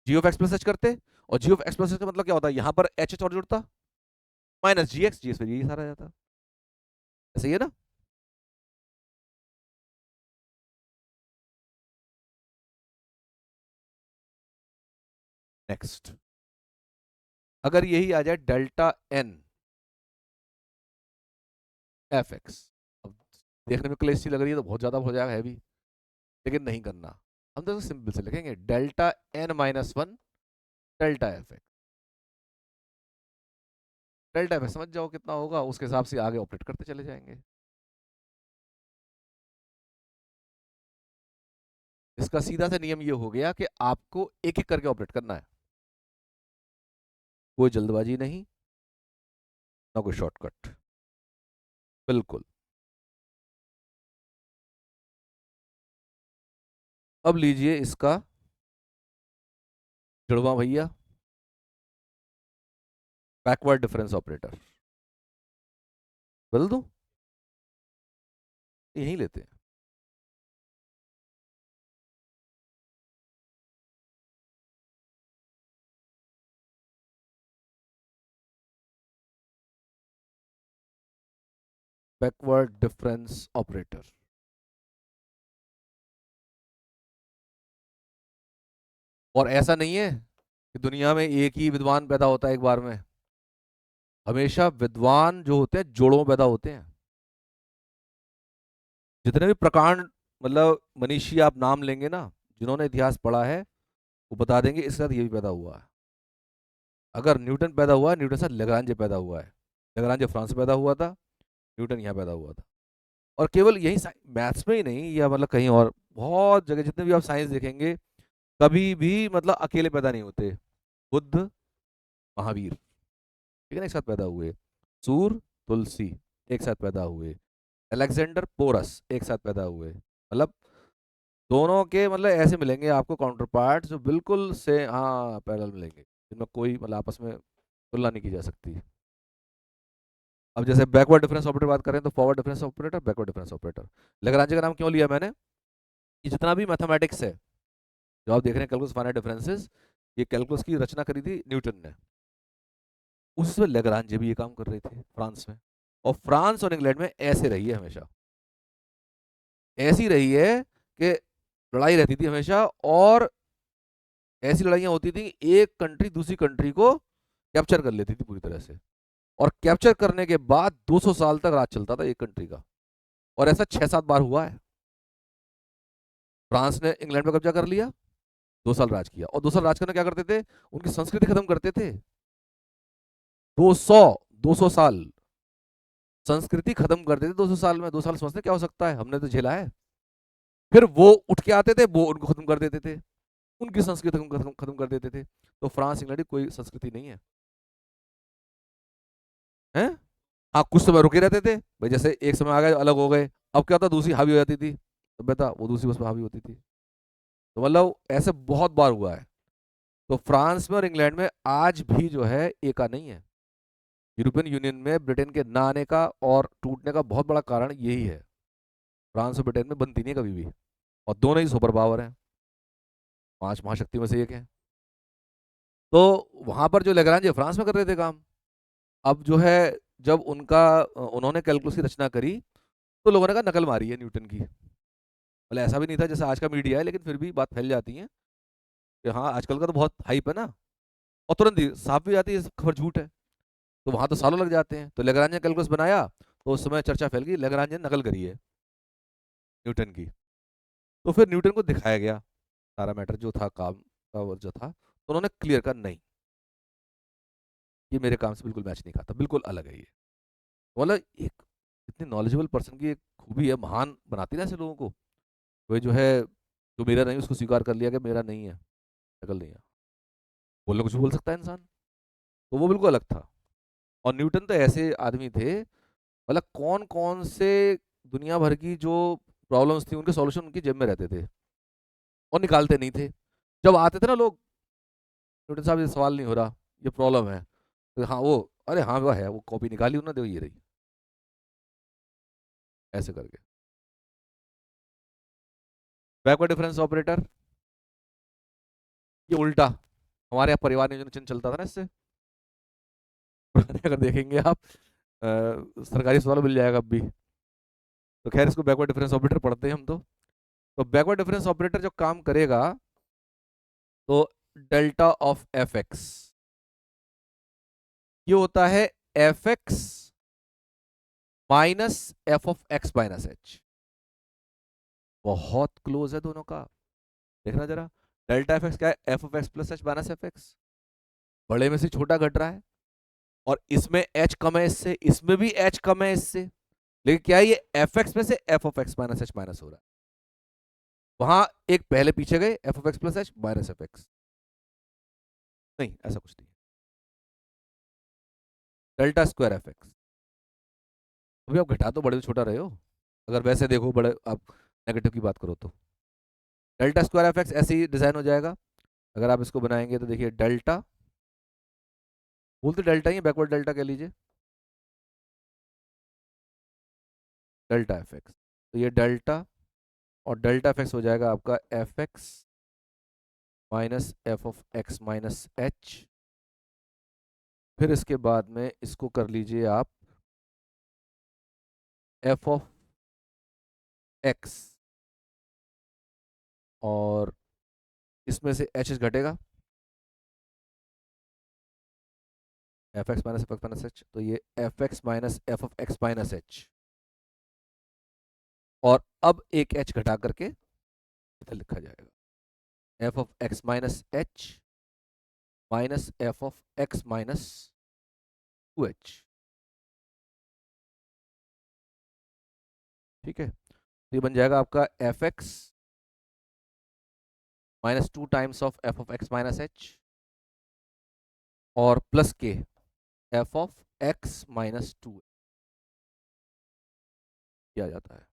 S1: जी ऑफ एक्स प्लस एच करते, और जी ऑफ एक्स प्लस एच का मतलब क्या होता है, यहां पर एच एच और जुड़ता, minus G x, g x यही सारा जाता, ऐसे ही है ना। नेक्स्ट, अगर यही आ जाए डेल्टा एन एफ एक्स, अब देखने में क्लेशी लग रही है तो बहुत ज्यादा हो जाएगा हैवी, लेकिन नहीं करना। हम तो सिंपल से लिखेंगे delta n minus one delta f x. Delta f समझ जाओ कितना होगा, उसके हिसाब से आगे ऑपरेट करते चले जाएंगे। इसका सीधा सा नियम ये हो गया कि आपको एक एक करके ऑपरेट करना है, कोई जल्दबाजी नहीं, ना कोई शॉर्टकट, बिल्कुल। अब लीजिए इसका जुड़वा भैया, बैकवर्ड डिफरेंस ऑपरेटर, बदल दूं, यही लेते हैं। बैकवर्ड डिफरेंस ऑपरेटर, और ऐसा नहीं है कि दुनिया में एक ही विद्वान पैदा होता है एक बार में, हमेशा विद्वान जो होते हैं जोड़ों में पैदा होते हैं। जितने भी प्रकांड, मतलब मनीषी आप नाम लेंगे ना, जिन्होंने इतिहास पढ़ा है, वो बता देंगे इसके साथ ये भी पैदा हुआ है। अगर न्यूटन पैदा हुआ है, न्यूटन के साथ लेग्रांजे पैदा हुआ है। लेग्रांजे फ्रांस में पैदा हुआ था, न्यूटन यहाँ पैदा हुआ था। और केवल यही मैथ्स में ही नहीं, या मतलब कहीं और बहुत जगह जितने भी आप साइंस देखेंगे, कभी भी मतलब अकेले पैदा नहीं होते। बुद्ध, महावीर, ठीक है ना, एक साथ पैदा हुए। सूर, तुलसी, एक साथ पैदा हुए। अलेक्जेंडर, पोरस, एक साथ पैदा हुए। मतलब दोनों के मतलब ऐसे मिलेंगे आपको काउंटर पार्ट जो बिल्कुल से हाँ पैरेलल मिलेंगे, जिनमें कोई मतलब आपस में तुलना नहीं की जा सकती। अब जैसे बैकवर्ड डिफरेंस ऑपरेटर बात करें तो forward difference operator, backward difference operator. Lagrange का नाम क्यों लिया मैंने, कि जितना भी मैथमेटिक्स है जो आप देख रहे हैं कैलकुलस फाइनाइट डिफरेंसेस, ये कैलकुलस की रचना करी थी न्यूटन ने। उसमें लेग्रांजे भी ये काम कर रहे थे फ्रांस में। और फ्रांस और इंग्लैंड में ऐसे रही है हमेशा, ऐसी रही है कि लड़ाई रहती थी हमेशा, और ऐसी लड़ाइयाँ होती थी, एक कंट्री दूसरी कंट्री को कैप्चर कर लेती थी पूरी तरह से। और कैप्चर करने के बाद 200 साल तक राज चलता था एक कंट्री का। और ऐसा 6-7 बार हुआ है। फ्रांस ने इंग्लैंड पर कब्जा कर लिया, 2 साल राज किया, और 2 साल राज करना क्या करते थे, उनकी संस्कृति खत्म करते थे। 200 साल संस्कृति खत्म कर देते 200 साल में। 2 साल समझते क्या हो सकता है, हमने तो झेला है। फिर वो उठ के आते थे, वो उनको खत्म कर देते थे, उनकी संस्कृति खत्म कर देते थे। तो फ्रांस इंग्लैंड की कोई संस्कृति नहीं है, हैं। हाँ कुछ समय रुके रहते थे भाई, जैसे एक समय आ गए अलग हो गए, अब क्या होता दूसरी हावी हो जाती थी, तो बेटा वो दूसरी उस पर हावी होती थी। तो मतलब ऐसे बहुत बार हुआ है। तो फ्रांस में और इंग्लैंड में आज भी जो है एका नहीं है। यूरोपियन यूनियन में ब्रिटेन के ना आने का और टूटने का बहुत बड़ा कारण यही है। फ्रांस और ब्रिटेन में बनती नहीं है कभी भी, और दोनों ही सुपर पावर हैं, 5 महाशक्ति में से एक है। तो वहां पर जो लेग्रांजे फ्रांस में कर रहे थे काम। अब जो है, जब उन्होंने कैलकुलस की रचना करी, तो लोगों ने कहा नकल मारी है न्यूटन की। मतलब ऐसा भी नहीं था जैसे आज का मीडिया है, लेकिन फिर भी बात फैल जाती है कि हाँ आजकल का तो बहुत हाइप है ना, और तुरंत ही साफ भी जाती है खबर झूठ है। तो वहां तो सालों लग जाते हैं। तो लेग्रांजे कैलकुलस बनाया, तो उस समय चर्चा फैल गई लेग्रांजे ने नकल करी है न्यूटन की। तो फिर न्यूटन को दिखाया गया सारा मैटर जो था, काम का वो जो था, तो उन्होंने क्लियर कर नहीं, ये मेरे काम से बिल्कुल मैच नहीं खाता, बिल्कुल अलग है ये। मतलब एक इतनी नॉलेजेबल पर्सन की एक खूबी है, महान बनाती है ना ऐसे लोगों को। वही जो है, जो मेरा नहीं उसको स्वीकार कर लिया कि मेरा नहीं है, नकल नहीं है। बोलने कुछ भी बोल सकता है इंसान, तो वो बिल्कुल अलग था। और न्यूटन तो ऐसे आदमी थे, मतलब कौन कौन से दुनिया भर की जो प्रॉब्लम्स थी उनके सॉल्यूशन उनकी जेब में रहते थे, और निकालते नहीं थे। जब आते थे ना लोग, न्यूटन साहब ये सवाल नहीं हो रहा, ये प्रॉब्लम है, तो हाँ वो, अरे हाँ वो है, वो कॉपी निकाली उन्होंने, देखो ये रही, ऐसे करके। बैकवर्ड डिफरेंस ऑपरेटर, ये उल्टा, हमारे यहाँ परिवार नियोजन चिन्ह चलता था ना इससे। पुराने अगर देखेंगे आप, सरकारी अस्पताल मिल जाएगा अब भी। तो खैर इसको बैकवर्ड डिफरेंस ऑपरेटर पढ़ते हैं हम तो बैकवर्ड डिफरेंस ऑपरेटर जो काम करेगा, तो डेल्टा ऑफ एफ एक्स, ये होता है f x minus F of x minus H. बहुत क्लोज है दोनों का, देखना जरा। डेल्टा एफ एक्स क्या है? F of x plus H minus F x, बड़े में से छोटा घट रहा है, और इसमें एच कम है इससे, इसमें भी एच कम है इससे, लेकिन क्या है, ये एफ एक्स में से F of x minus H minus हो रहा है। वहां एक पहले पीछे गए, F of x plus H minus F x, नहीं ऐसा कुछ नहीं। डेल्टा स्क्वायर एफ एक्स, अभी आप घटा तो बड़े से छोटा रहे हो, अगर वैसे देखो बड़े आप नेगेटिव की बात करो तो। डेल्टा स्क्वायर एफ एक्स ऐसे ही डिजाइन हो जाएगा। अगर आप इसको बनाएंगे तो देखिए, डेल्टा, बोलते डेल्टा ही, बैकवर्ड डेल्टा कह लीजिए, डेल्टा एफ एक्स। तो ये डेल्टा, और डेल्टा एफ एक्स हो जाएगा आपका f x minus F of x minus H. फिर इसके बाद में इसको कर लीजिए आप एफ ऑफ एक्स, और इसमें से एच घटेगा, F x minus F x minus h, तो ये F x minus F of x minus h, और अब एक एच घटा करके इधर लिखा जाएगा, f of x minus H minus F of x minus two H. ठीक है, तो ये बन जाएगा आपका f x minus two times of F of x minus h, और प्लस के F of x minus to किया जाता है।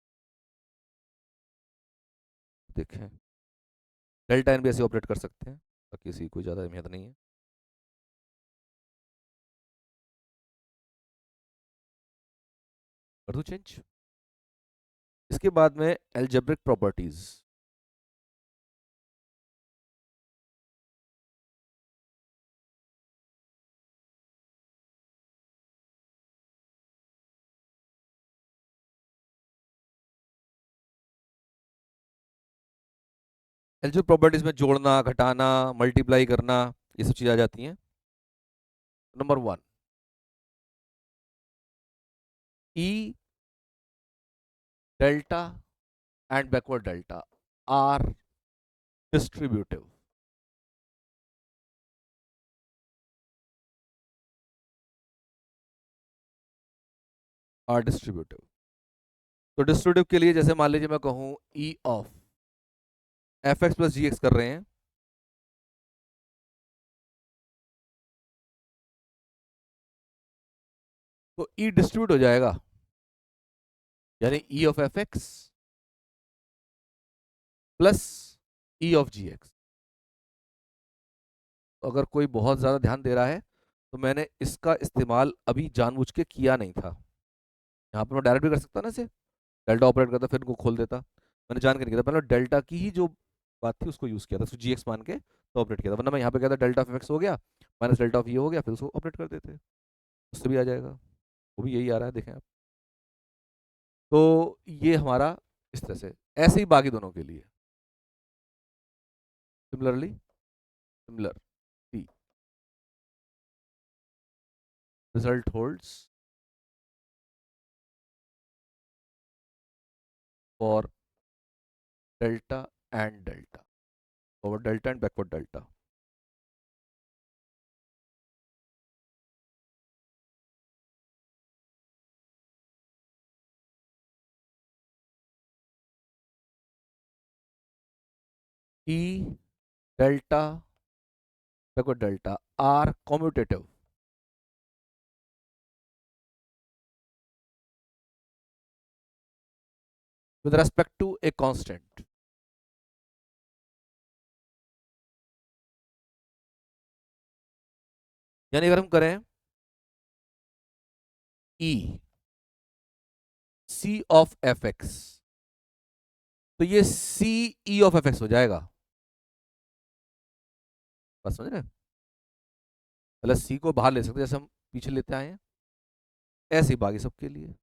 S1: देखें, डेल्टा एन भी ऐसे ऑपरेट कर सकते हैं, बाकी किसी कोई ज़्यादा अहमियत नहीं है। कर दूं चेंज? इसके बाद में एल्जेब्रिक प्रॉपर्टीज। एल्जेब्रिक प्रॉपर्टीज में जोड़ना, घटाना, मल्टीप्लाई करना, ये सब चीज़ें आ जाती हैं। Number one, E delta and backward delta are distributive. Are distributive, तो डिस्ट्रीब्यूटिव के लिए जैसे मान लीजिए मैं कहूँ E of F x plus ji x कर रहे हैं, तो ई डिस्ट्रीब्यूट हो जाएगा, यानी E of F x plus E of ji x. तो अगर कोई बहुत ज़्यादा ध्यान दे रहा है, तो मैंने इसका इस्तेमाल अभी जानबूझ के किया नहीं था। यहाँ पर मैं डायरेक्ट भी कर सकता ना, इसे डेल्टा ऑपरेट करता फिर इनको खोल देता, मैंने जान के नहीं किया था, पहले डेल्टा की ही जो बात थी उसको यूज़ किया था, उसको जी एक्स मान के तो ऑपरेट किया था, वरना मैं यहाँ पे कहता डेल्टा ऑफ एक्स हो गया माइनस डेल्टा ऑफ ये हो गया, फिर उसको ऑपरेट कर देते, उससे भी आ जाएगा। वो भी यही आ रहा है, देखें आप। तो ये हमारा इस तरह से, ऐसे ही बाकी दोनों के लिए similarly similar C, result holds for delta and delta, forward delta and backward delta. E delta backward delta are commutative with respect to a constant। यानी अगर हम करें E C of F x, तो ये C E of F x हो जाएगा, बस समझ रहे हैं? मतलब सी को बाहर ले सकते हैं, जैसे हम पीछे लेते आए हैं, ऐसे ही बाकी सबके लिए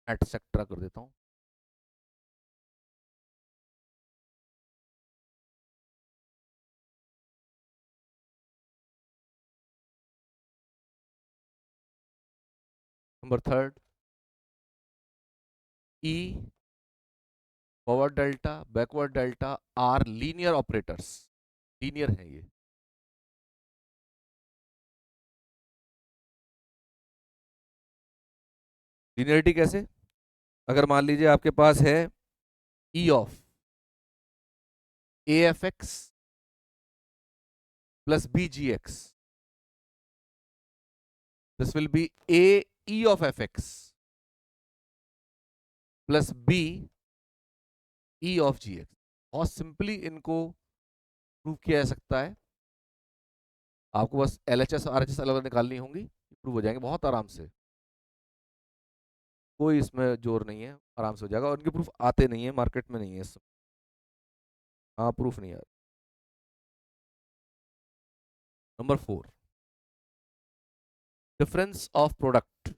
S1: एटसेट्रा कर देता हूँ। नंबर थर्ड, ई, forward delta, backward delta are linear operators, linear है ये। लीनियरिटी कैसे? अगर मान लीजिए आपके पास है E of a f x plus b g x, this will be a E of F x plus b E of ji x. बहुत सिंपली इनको प्रूव किया जा सकता है। आपको बस एल एच एस और आर एच एस अलग अलग निकालनी होंगी, प्रूव हो जाएंगे बहुत आराम से, कोई इसमें जोर नहीं है, आराम से हो जाएगा। और इनके प्रूफ आते नहीं है, मार्केट में नहीं है इस समय। हाँ, प्रूफ नहीं है। Number four, difference of product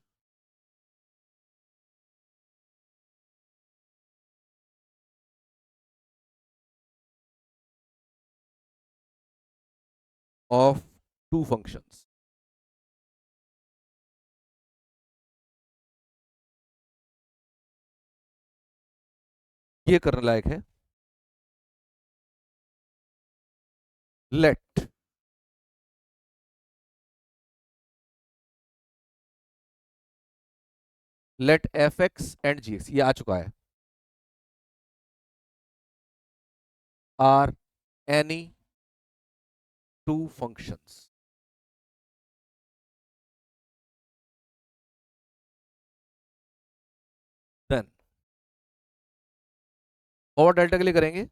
S1: of two functions. ये करने लायक है। Let let f x and g x, ये आ चुका है, are any two functions, then forward delta के लिए करेंगे,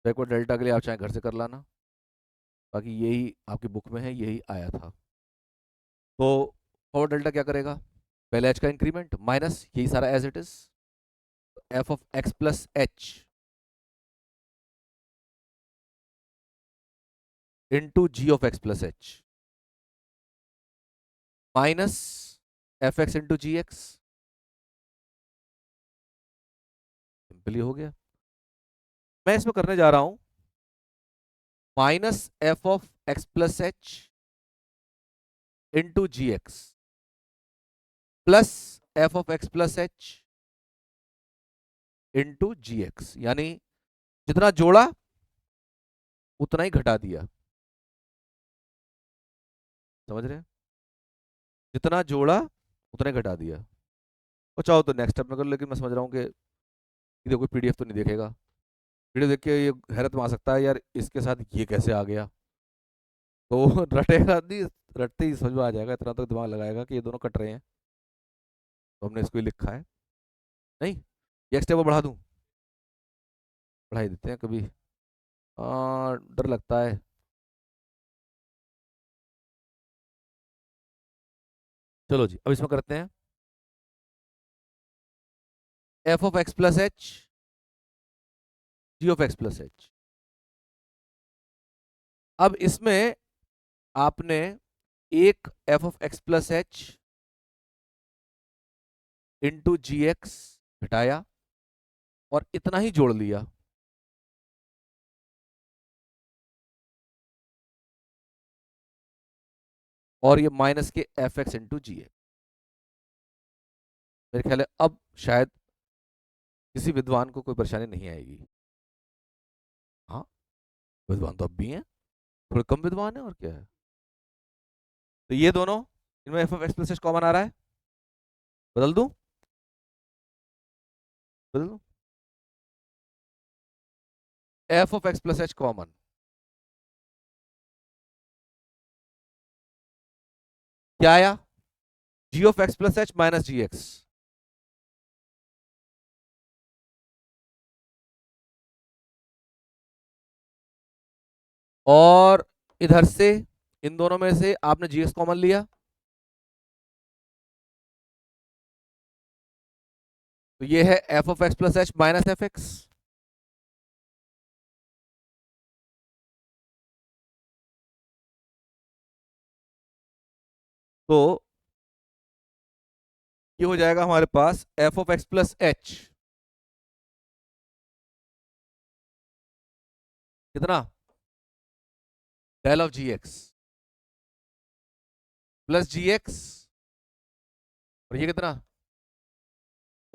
S1: बैकवर्ड डेल्टा के लिए आप चाहे घर से कर लाना, बाकी यही आपकी बुक में है, यही आया था। तो फॉरवर्ड डेल्टा क्या करेगा? पहले एच का इंक्रीमेंट माइनस यही सारा as it is, f of x plus h into g of x plus H minus F x into g x. Simply हो गया। मैं इसमें करने जा रहा हूं minus F of x plus h into g x plus f of x plus h into g x, यानी जितना जोड़ा उतना ही घटा दिया। समझ रहे हैं? जितना जोड़ा उतना ही घटा दिया। और चाहो तो नेक्स्ट स्टेप में कर लो, लेकिन मैं समझ रहा हूँ कि देखो कोई पीडीएफ तो नहीं देखेगा, वीडियो देख के ये हैरत में आ सकता है यार इसके साथ ये कैसे आ गया, तो रटेगा नहीं, रटते ही समझ में आ जाएगा, इतना तो दिमाग लगाएगा कि ये दोनों कट रहे हैं, तो हमने इसको ही लिखा है। नहीं, ये स्टेप और बढ़ा दूं? बढ़ा ही देते हैं कभी, डर लगता है। चलो जी, अब इसमें करते हैं F of x plus h g of x plus h. अब इसमें आपने एक f of x plus h into g x घटाया और इतना ही जोड़ लिया, और ये माइनस के F x into g x. मेरे ख्याल है अब शायद किसी विद्वान को कोई परेशानी नहीं आएगी। हाँ, विद्वान तो अब भी हैं, थोड़े कम विद्वान है और क्या है। तो ये दोनों, इनमें F of x plus H common आ रहा है, बदल दूं? बदल दूं? F of x plus H common क्या आया? G of x plus H minus G x. और इधर से इन दोनों में से आपने जी एक्स कॉमन लिया, तो ये है F of x plus H minus F x. तो ये हो जाएगा हमारे पास F of x plus H, कितना, del of ji x plus ji x, और ये कितना,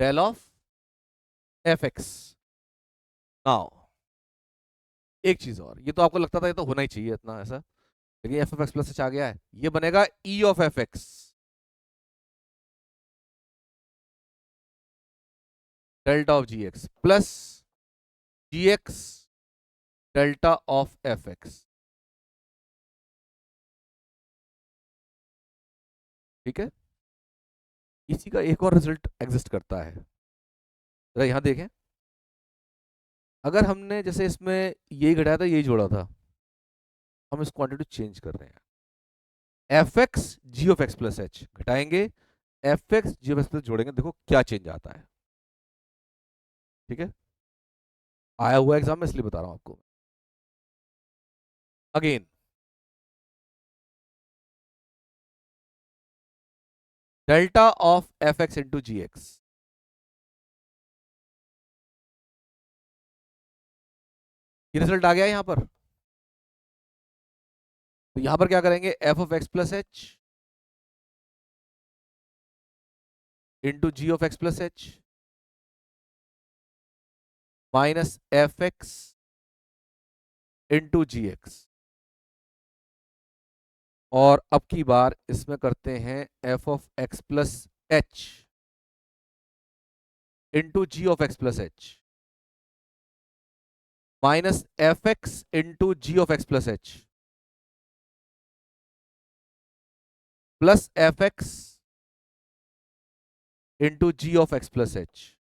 S1: del of F X. Now एक चीज और, ये तो आपको लगता था ये तो होना ही चाहिए इतना ऐसा, लेकिन F of x plus H आ गया है, ये बनेगा E of F x delta of ji x plus ji x delta of F X. ठीक है, इसी का एक और रिजल्ट एग्जिस्ट करता है, जरा यहां देखें। अगर हमने जैसे इसमें यही घटाया था यही जोड़ा था, हम इस क्वांटिटी चेंज कर रहे हैं, F x G of x plus H घटाएंगे, F x G of x plus जोड़ेंगे, देखो क्या चेंज आता है। ठीक है, आया हुआ एग्जाम में इसलिए बता रहा हूं आपको। Again delta of F x into g x, ये रिजल्ट आ गया यहां पर। तो यहां पर क्या करेंगे, f of x plus h into g of x plus H minus F x into g x, और अब की बार इसमें करते हैं F of x plus h into g of x plus H minus F x into g of x plus h plus f x into g of x plus H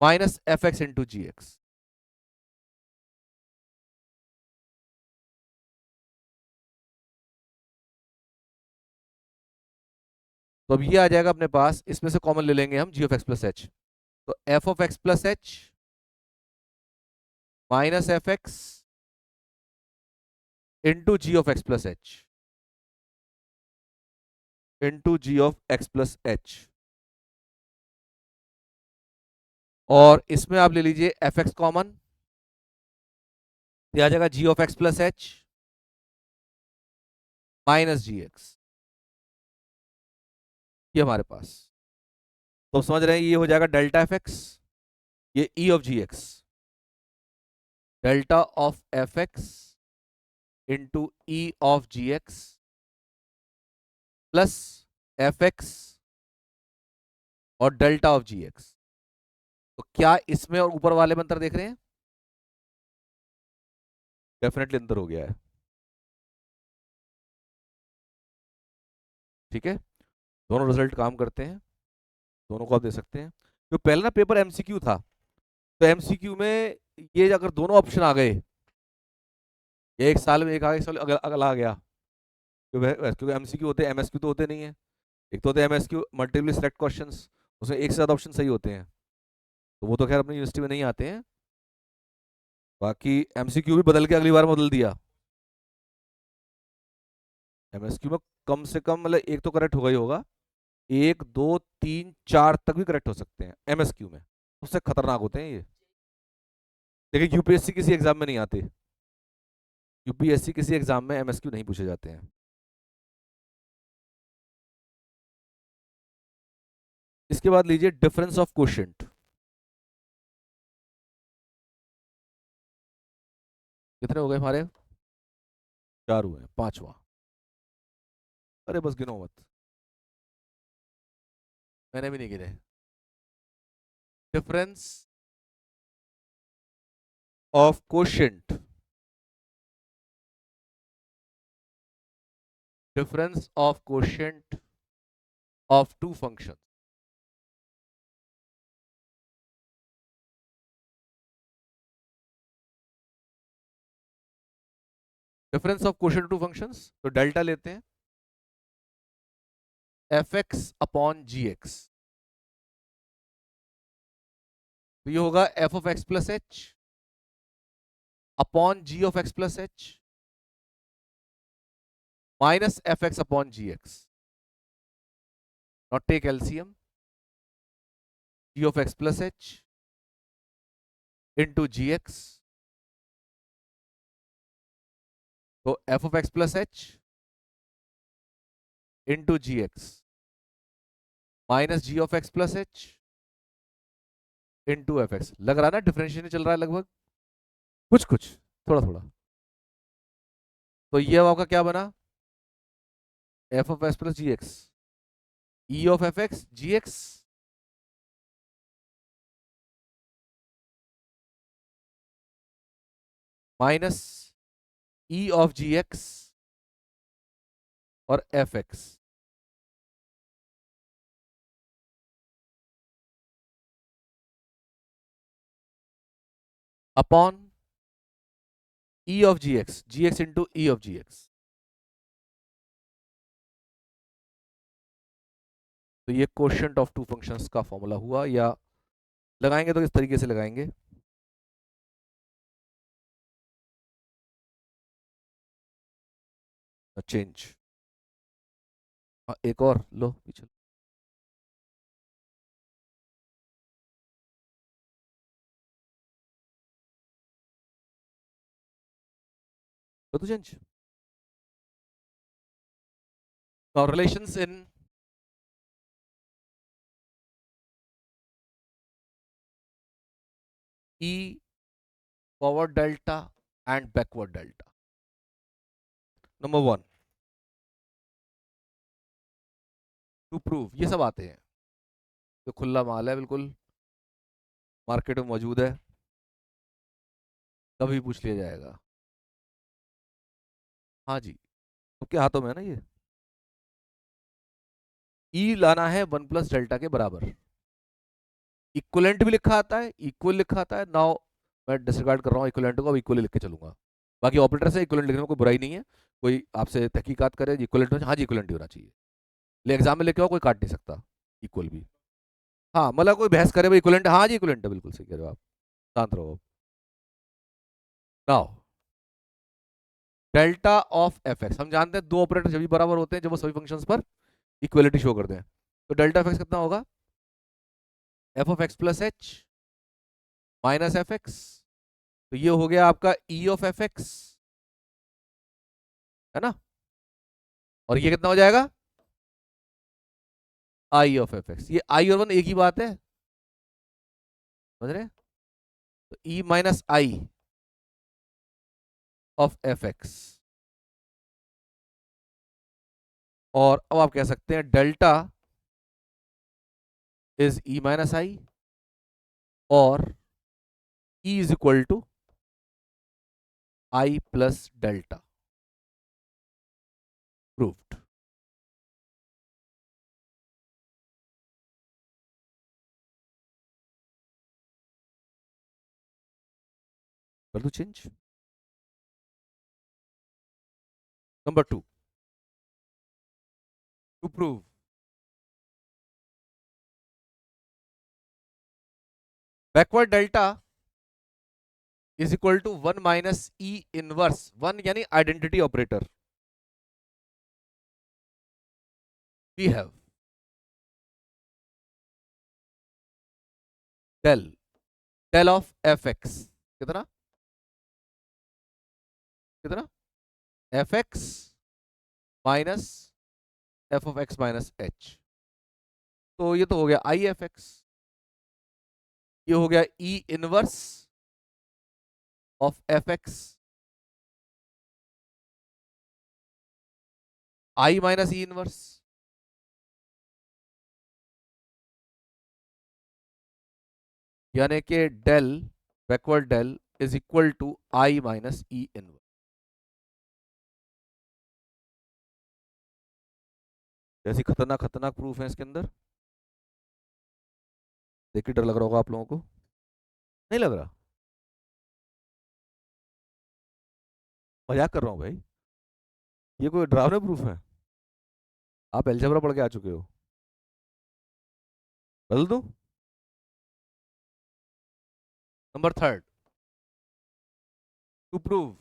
S1: minus F x into g x. तो अब ये आ जाएगा अपने पास, इसमें से कॉमन ले लेंगे हम g of x plus h, तो F of x plus H minus F x into g of x plus h into g of x plus H, और इसमें आप ले लीजिए एफ एक्स कॉमन, आ जाएगा G of x plus H minus G x, ये हमारे पास। तो समझ रहे हैं, ये हो जाएगा डेल्टा एफ एक्स, ये E of ji x, delta of F x into E of ji x plus f x और डेल्टा ऑफ जी एक्स। तो क्या इसमें और ऊपर वाले में अंतर देख रहे हैं? डेफिनेटली अंतर हो गया है। ठीक है, दोनों रिजल्ट काम करते हैं, दोनों को आप दे सकते हैं। तो पहले ना पेपर एमसीक्यू था, तो एमसीक्यू में ये अगर दोनों ऑप्शन आ गए, एक साल में एक आ गया, एक साल अगला अगला आ गया, क्योंकि एमसीक्यू होते हैं, एमएसक्यू तो होते नहीं है। एक तो होते हैं एमएसक्यू मल्टीपली सिलेक्ट क्वेश्चंस, उसमें एक से ज्यादा ऑप्शन सही होते हैं, तो वो तो खैर अपनी यूनिवर्सिटी में नहीं आते हैं। बाकी एमसीक्यू भी बदल के अगली बार बदल दिया, एमएसक्यू में कम से कम मतलब एक तो करेक्ट होगा ही होगा, एक दो तीन चार तक भी करेक्ट हो सकते हैं एमएसक्यू में, उससे खतरनाक होते हैं ये। लेकिन यूपीएससी किसी एग्जाम में नहीं आते, यूपीएससी किसी एग्जाम में एमएसक्यू नहीं पूछे जाते हैं। इसके बाद लीजिए डिफरेंस ऑफ क्वोशिएंट, कितने हो गए हमारे, चार हुए हैं, पांचवा, अरे बस गिनो मत, मैंने भी नहीं गिने। Difference of quotient, difference of quotient of two function, difference of quotient two functions, तो डेल्टा लेते हैं, F x upon g x, तो ये होगा F of x plus h upon g of x plus h minus fx upon gx. Now take LCM. G of x plus h into gx. So f of x plus h into gx minus g of x plus h into f x. लग रहा है ना डिफरेंशिएशन चल रहा है लगभग, कुछ कुछ, थोड़ा थोड़ा. तो ये आपका क्या बना, f of x plus ji x, E of F x g x minus E of ji x और F x upon E of ji x into E of ji x. तो ये कोशेंट ऑफ टू फंक्शंस का फॉर्मूला हुआ, या लगाएंगे तो इस तरीके से लगाएंगे. चेंज, एक और लो पीछे. तो change. Now relations in E forward delta and backward delta. Number one, to prove, ये सब आते हैं, तो खुला माल है बिल्कुल, मार्केट में मौजूद है, कभी पूछ लिया जाएगा. हाँ जी, आपके हाथों में है ना ये. ई लाना है वन प्लस डेल्टा के बराबर. इक्वलेंट भी लिखा आता है, इक्वल लिखा आता है. नाउ मैं डिसरिगार्ड कर रहा हूँ इक्वलेंट को, अब इक्वली लिख के चलूंगा. बाकी ऑपरेटर से इक्वलेंट लिखने में कोई बुराई नहीं है. कोई आपसे तहकीकात करे इक्वलेंट, हाँ जी इक्वलेंट ही होना चाहिए. ले एग्जाम में लिखे हो कोई काट नहीं सकता इक्वल भी. हाँ मतलब कोई बहस करे भाई इक्वलेंट, हाँ जी इक्वलेंट है, बिल्कुल सही कह रहे हो आप. शांत रहो. Now delta of F x, हम जानते हैं दो ऑपरेटर जब भी बराबर होते हैं जब वो सभी फंक्शंस पर इक्वलिटी शो करते हैं. तो डेल्टा एफ एक्स कितना होगा, F of x plus H minus F x. तो ये हो गया आपका ई ऑफ एफ एक्स, है ना. और ये कितना हो जाएगा, आई ऑफ एफ एक्स. ये आई और वन एक ही बात है, समझ रहे. तो E minus I of F x. और अब आप कह सकते हैं delta is E minus I और E is equal to I plus delta. Proved. कर दो change. Number two, to prove backward delta is equal to one minus E inverse one, यानी identity operator. We have del, del of F x कितना, कितना, f x minus F of x minus h. तो ये तो हो गया आई एफ एक्स, ये हो गया E inverse of F x, I minus E inverse, यानी कि del backward del is equal to I minus E inverse. जैसी खतरनाक खतरनाक प्रूफ है इसके अंदर, देखिए डर लग रहा होगा आप लोगों को. नहीं लग रहा, मजाक कर रहा हूँ भाई, ये कोई डरावने प्रूफ है. आप एलजेब्रा पढ़ के आ चुके हो. बदल दूं. Number third, to prove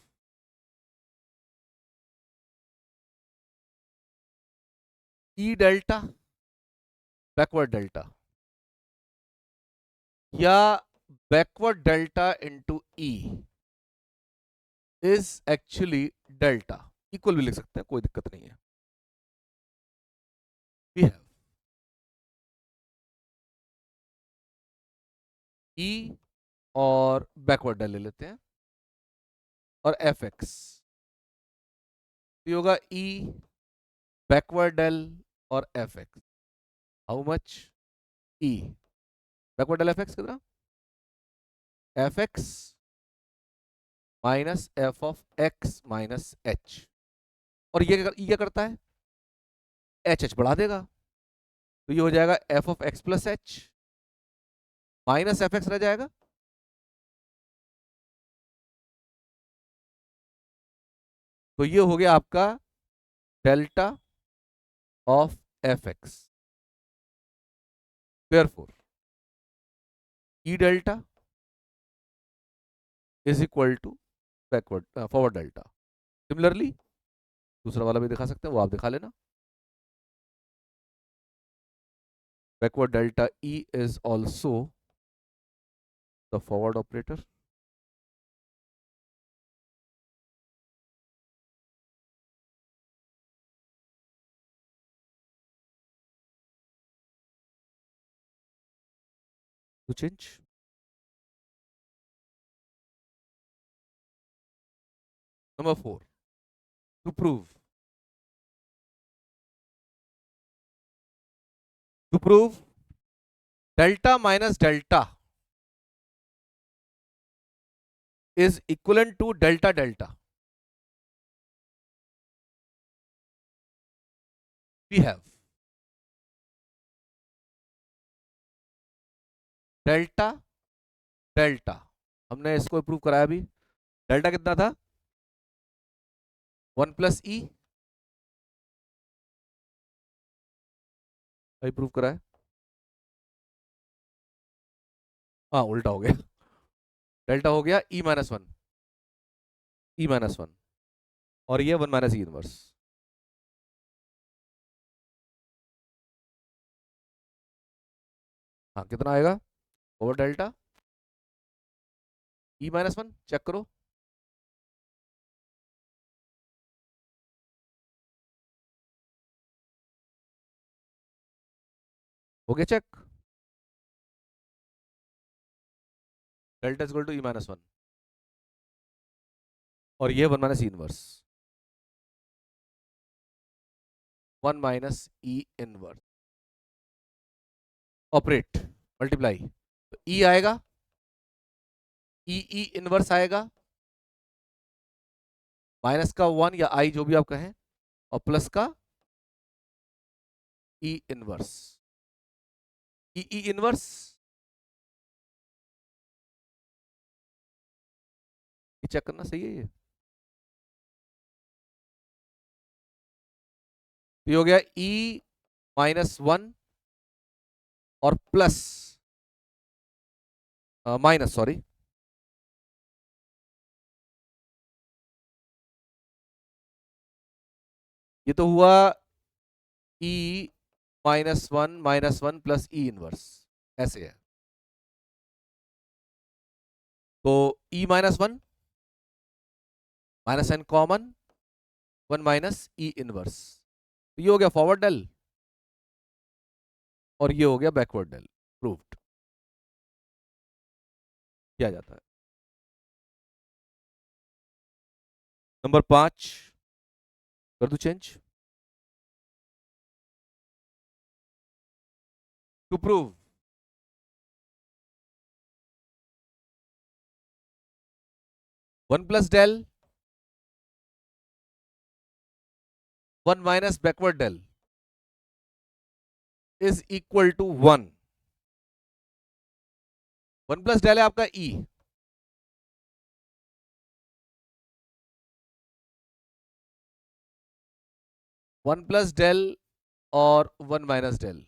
S1: E delta backward delta, या backward delta into E is actually delta. Equal भी लिख सकते हैं, कोई दिक्कत नहीं है। वी हैव ई और बैकवर्ड डेल ले लेते हैं, और एफ एक्स होगा ई बैकवर्ड डेल और F x. How much? E backward del f x कितना? F x minus F of x minus h. और ये क्या करता है? एच एच बढ़ा देगा, तो ये हो जाएगा f of x plus H minus F x रह जाएगा। तो ये हो गया आपका delta of F x. Therefore E delta is equal to backward forward delta. Similarly दूसरा वाला भी दिखा सकते हैं, वो आप दिखा लेना। Backward delta E is also the forward operator. To change. Number 4. To prove delta minus delta is equivalent to delta delta. We have delta delta, हमने इसको प्रूव कराया अभी। डेल्टा कितना था? 1 प्लस ई, अभी प्रूव कराया। हाँ उल्टा हो गया, डेल्टा हो गया E minus one, E minus one, और ये 1 माइनस ई इनवर्स। हाँ कितना आएगा over delta? E minus one, check करो। हो गया check. Delta is equal to E minus one, और ये 1 minus E inverse, 1 minus E inverse operate multiply, तो ई आएगा, ई इनवर्स आएगा, माइनस का 1 या आई जो भी आप कहें, और प्लस का E inverse. E inverse check करना सही है ये हो गया ई माइनस वन और प्लस माइनस सॉरी, ये तो हुआ E minus one plus E inverse, ऐसे है। तो E minus one minus n common, 1 minus E inverse, तो ये हो गया फॉरवर्ड डेल, और ये हो गया बैकवर्ड डेल। प्रूव्ड किया जाता है। नंबर 5 कर दू change. To prove one plus del 1 minus backward del is equal to 1। 1 plus del है आपका ई, वन प्लस डेल और 1 माइनस डेल,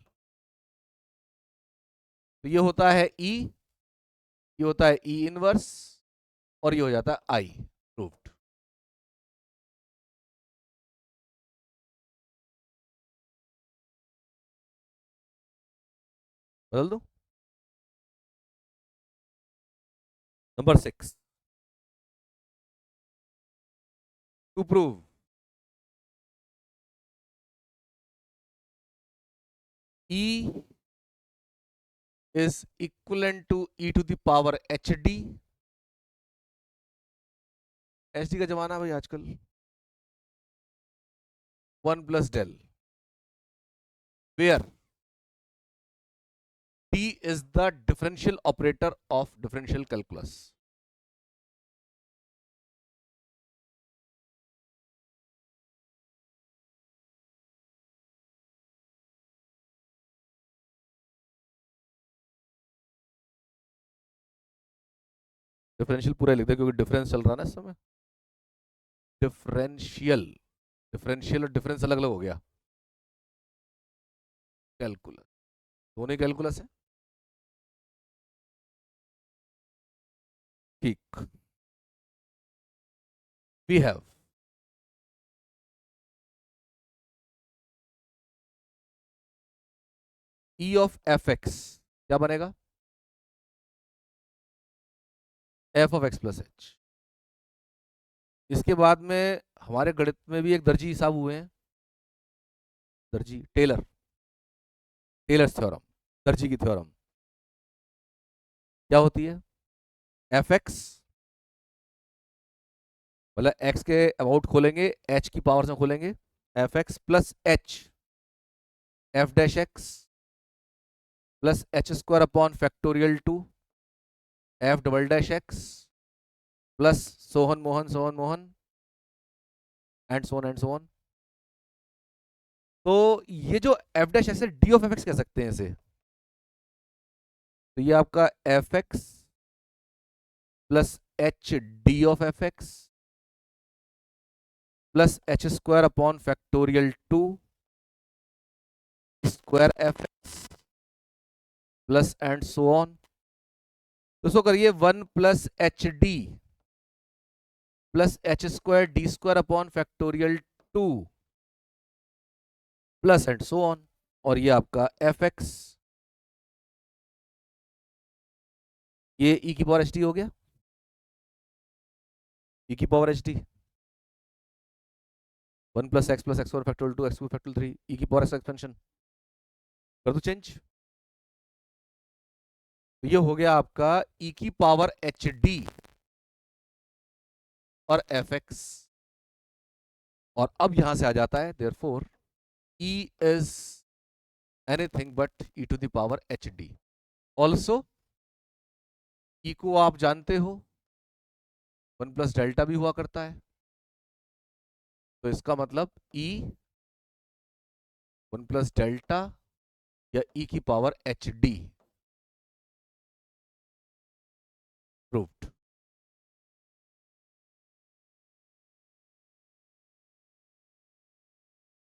S1: तो ये होता है ई, ये होता है ई इनवर्स, और ये हो जाता है आई। प्रूव्ड। बदल दो। Number 6, to prove E is equivalent to e to the power hd। hd का जमाना भाई आजकल। 1 plus del, where d is the differential operator of differential calculus। Differential पूरा लिख दे क्योंकि डिफरेंस चल रहा है ना इस समय। डिफरेंशियल, डिफरेंशियल और डिफरेंस अलग अलग हो गया। कैलकुलस, दोनों कैलकुलस है। ठीक। We have E of F x क्या बनेगा, f of x plus h. इसके बाद में हमारे गणित में भी एक दर्जी हिसाब हुए हैं। दर्जी, टेलर, टेलर्स थ्योरम, दर्जी की थ्योरम क्या होती है, एफ एक्स मतलब एक्स के अबाउट खोलेंगे, एच की पावर से खोलेंगे, f x plus h, f dash x plus h square upon factorial two f double dash x plus Sohan Mohan Sohan Mohan and so on and so on. तो ये जो एफ डैश एक्स है, डी ऑफ एफ एक्स कह सकते हैं इसे। तो ये आपका f x plus h D of F x plus h square upon factorial to square F x plus and so on. तो इसको करिए 1 plus h D plus h square D square upon factorial two plus and so on. और ये आपका एफ एक्स, ये ई की पावर एच डी हो गया, ई की power h D 1 plus x factorial two x factorial 3 ई की पावर एक्स एक्सपेंशन कर दो चेंज। तो ये हो गया आपका ई की पावर एच डी और एफ एक्स। और अब यहां से आ जाता है therefore E is anything but E to the power h D. Also E को आप जानते हो 1 प्लस डेल्टा भी हुआ करता है, तो इसका मतलब ई 1 प्लस डेल्टा या ई की power h D proved.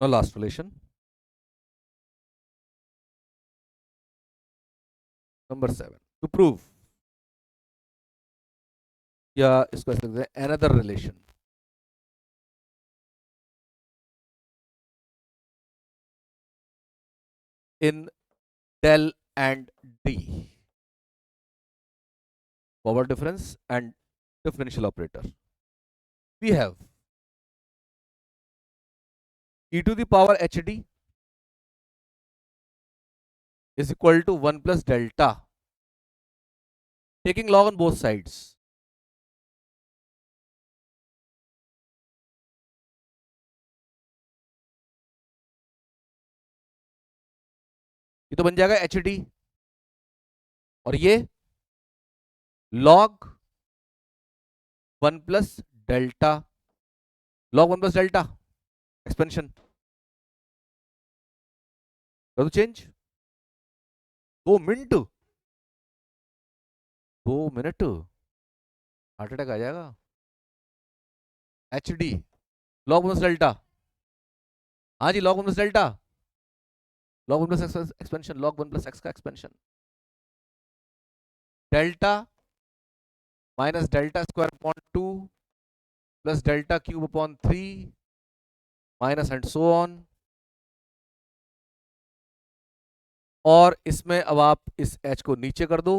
S1: Now last relation, number 7, to prove, या इसको ऐसे लिखते हैं another relation in del and d, power difference and differential operator। We have e to the power hd is equal to 1 plus delta, taking log on both sides, ये तो बन जाएगा एच डी, और ये log 1 plus delta, log 1 plus delta expansion कर दो change. 2 minute, 2 minute heart attack आ जाएगा। H D log 1 plus delta, हाँ जी log 1 plus delta, log 1 plus expansion, log 1 plus x का expansion, delta minus delta square upon 2 plus delta cube upon 3 minus and so on. और इसमें अब आप इस h को नीचे कर दो,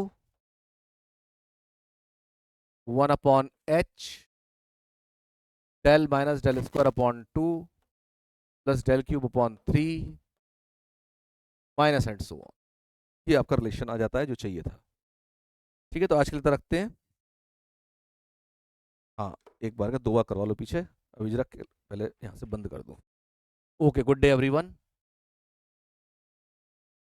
S1: 1/h del minus del square upon 2 plus del cube upon 3 minus and so on. ये आपका रिलेशन आ जाता है जो चाहिए था। ठीक है, तो आज के लिए तो रखते हैं। हाँ, एक बार का 2 बार करवा लो पीछे, अभी जरा पहले यहाँ से बंद कर दो। Okay, good day everyone.